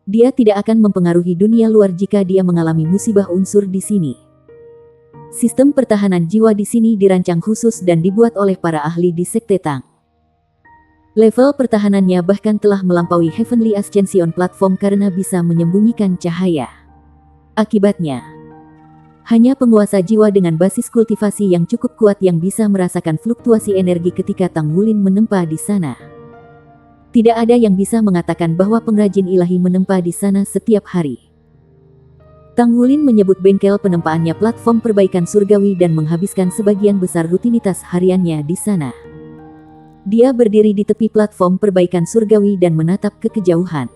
dia tidak akan mempengaruhi dunia luar jika dia mengalami musibah unsur di sini. Sistem pertahanan jiwa di sini dirancang khusus dan dibuat oleh para ahli di Sekte Tang. Level pertahanannya bahkan telah melampaui Heavenly Ascension Platform karena bisa menyembunyikan cahaya. Akibatnya, hanya penguasa jiwa dengan basis kultivasi yang cukup kuat yang bisa merasakan fluktuasi energi ketika Tang Wulin menempa di sana. Tidak ada yang bisa mengatakan bahwa pengrajin ilahi menempa di sana setiap hari. Tang Wulin menyebut bengkel penempaannya platform perbaikan surgawi dan menghabiskan sebagian besar rutinitas hariannya di sana. Dia berdiri di tepi platform perbaikan surgawi dan menatap ke kejauhan.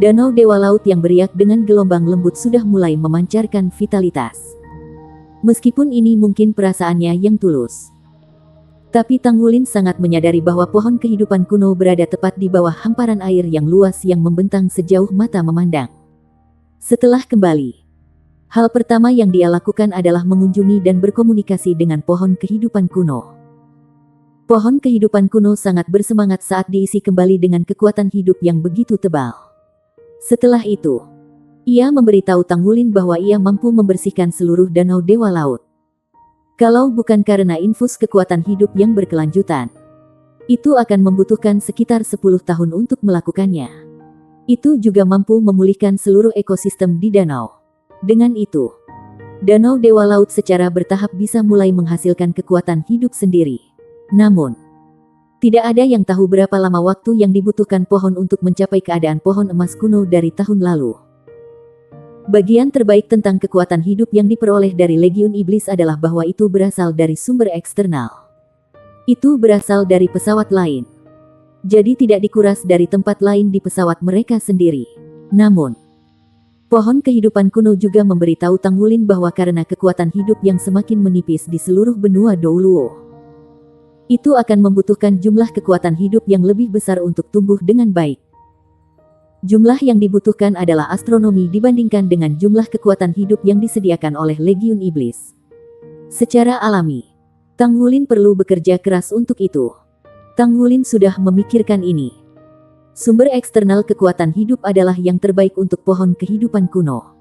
Danau Dewa Laut yang beriak dengan gelombang lembut sudah mulai memancarkan vitalitas. Meskipun ini mungkin perasaannya yang tulus, tapi Tang Wulin sangat menyadari bahwa pohon kehidupan kuno berada tepat di bawah hamparan air yang luas yang membentang sejauh mata memandang. Setelah kembali, hal pertama yang dia lakukan adalah mengunjungi dan berkomunikasi dengan pohon kehidupan kuno. Pohon kehidupan kuno sangat bersemangat saat diisi kembali dengan kekuatan hidup yang begitu tebal. Setelah itu, ia memberitahu Tang Wulin bahwa ia mampu membersihkan seluruh danau Dewa Laut. Kalau bukan karena infus kekuatan hidup yang berkelanjutan, itu akan membutuhkan sekitar 10 tahun untuk melakukannya. Itu juga mampu memulihkan seluruh ekosistem di danau. Dengan itu, danau Dewa Laut secara bertahap bisa mulai menghasilkan kekuatan hidup sendiri. Namun, tidak ada yang tahu berapa lama waktu yang dibutuhkan pohon untuk mencapai keadaan pohon emas kuno dari tahun lalu. Bagian terbaik tentang kekuatan hidup yang diperoleh dari Legiun Iblis adalah bahwa itu berasal dari sumber eksternal. Itu berasal dari pesawat lain. Jadi tidak dikuras dari tempat lain di pesawat mereka sendiri. Namun, pohon kehidupan kuno juga memberitahu Tang Wulin bahwa karena kekuatan hidup yang semakin menipis di seluruh benua Douluo, itu akan membutuhkan jumlah kekuatan hidup yang lebih besar untuk tumbuh dengan baik. Jumlah yang dibutuhkan adalah astronomi dibandingkan dengan jumlah kekuatan hidup yang disediakan oleh Legiun Iblis. Secara alami, Tang Wulin perlu bekerja keras untuk itu. Tang Wulin sudah memikirkan ini. Sumber eksternal kekuatan hidup adalah yang terbaik untuk pohon kehidupan kuno.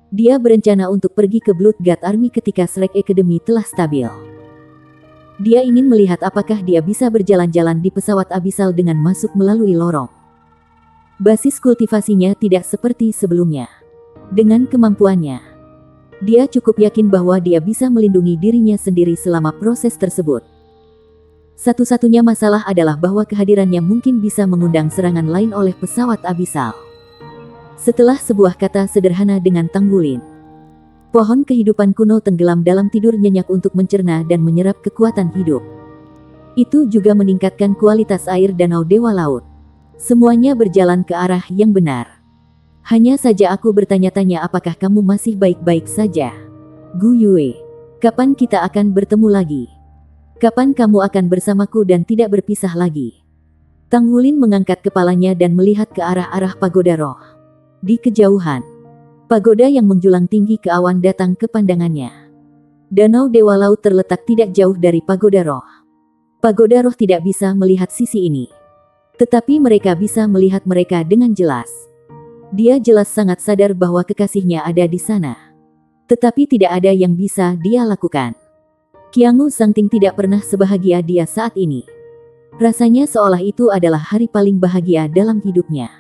Dia berencana untuk pergi ke Blood God Army ketika Shrek Academy telah stabil. Dia ingin melihat apakah dia bisa berjalan-jalan di pesawat abisal dengan masuk melalui lorong. Basis kultivasinya tidak seperti sebelumnya. Dengan kemampuannya, Dia cukup yakin bahwa dia bisa melindungi dirinya sendiri selama proses tersebut. Satu-satunya masalah adalah bahwa kehadirannya mungkin bisa mengundang serangan lain oleh pesawat abisal. Setelah sebuah kata sederhana dengan Tanggulin, pohon kehidupan kuno tenggelam dalam tidur nyenyak untuk mencerna dan menyerap kekuatan hidup. Itu juga meningkatkan kualitas air danau Dewa Laut. Semuanya berjalan ke arah yang benar. Hanya saja aku bertanya-tanya apakah kamu masih baik-baik saja. Gu Yue, kapan kita akan bertemu lagi? Kapan kamu akan bersamaku dan tidak berpisah lagi? Tanggulin mengangkat kepalanya dan melihat ke arah-arah pagoda roh. Di kejauhan, pagoda yang menjulang tinggi ke awan datang ke pandangannya. Danau Dewa Laut terletak tidak jauh dari pagoda roh. Pagoda roh tidak bisa melihat sisi ini, tetapi mereka bisa melihat mereka dengan jelas. Dia jelas sangat sadar bahwa kekasihnya ada di sana, tetapi tidak ada yang bisa dia lakukan. Qiangu Zhangting tidak pernah sebahagia dia saat ini. Rasanya seolah itu adalah hari paling bahagia dalam hidupnya.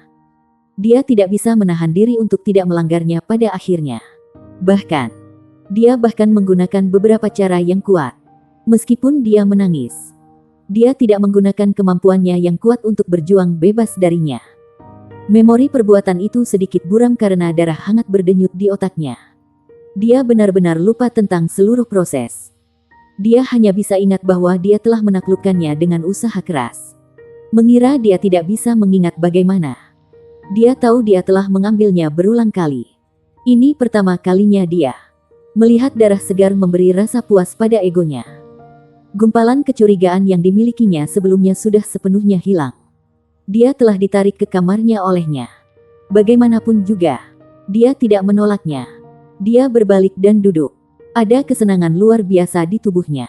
Dia tidak bisa menahan diri untuk tidak melanggarnya pada akhirnya. Bahkan, dia menggunakan beberapa cara yang kuat. Meskipun dia menangis, dia tidak menggunakan kemampuannya yang kuat untuk berjuang bebas darinya. Memori perbuatan itu sedikit buram karena darah hangat berdenyut di otaknya. Dia benar-benar lupa tentang seluruh proses. Dia hanya bisa ingat bahwa dia telah menaklukkannya dengan usaha keras. Mengira dia tidak bisa mengingat bagaimana. Dia tahu dia telah mengambilnya berulang kali. Ini pertama kalinya dia melihat darah segar memberi rasa puas pada egonya. Gumpalan kecurigaan yang dimilikinya sebelumnya sudah sepenuhnya hilang. Dia telah ditarik ke kamarnya olehnya. Bagaimanapun juga, dia tidak menolaknya. Dia berbalik dan duduk. Ada kesenangan luar biasa di tubuhnya.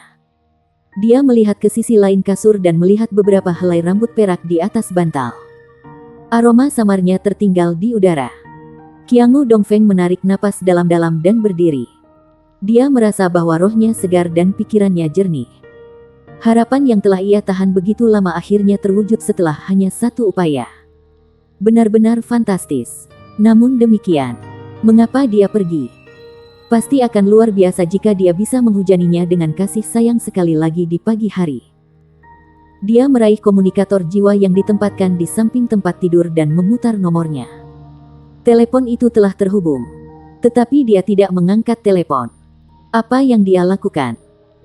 Dia melihat ke sisi lain kasur dan melihat beberapa helai rambut perak di atas bantal. Aroma samarnya tertinggal di udara. Qiangu Dongfeng menarik napas dalam-dalam dan berdiri. Dia merasa bahwa rohnya segar dan pikirannya jernih. Harapan yang telah ia tahan begitu lama akhirnya terwujud setelah hanya satu upaya. Benar-benar fantastis. Namun demikian, mengapa dia pergi? Pasti akan luar biasa jika dia bisa menghujaninya dengan kasih sayang sekali lagi di pagi hari. Dia meraih komunikator jiwa yang ditempatkan di samping tempat tidur dan memutar nomornya. Telepon itu telah terhubung, tetapi dia tidak mengangkat telepon. Apa yang dia lakukan?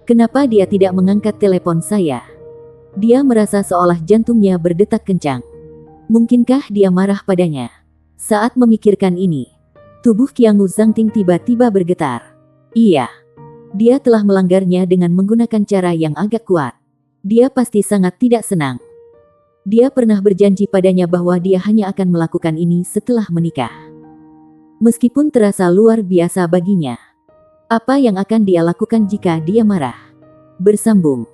Kenapa dia tidak mengangkat telepon saya? Dia merasa seolah jantungnya berdetak kencang. Mungkinkah dia marah padanya? Saat memikirkan ini, tubuh Qiangu Zhangting tiba-tiba bergetar. Iya, dia telah melanggarnya dengan menggunakan cara yang agak kuat. Dia pasti sangat tidak senang. Dia pernah berjanji padanya bahwa dia hanya akan melakukan ini setelah menikah. Meskipun terasa luar biasa baginya. Apa yang akan dia lakukan jika dia marah? Bersambung.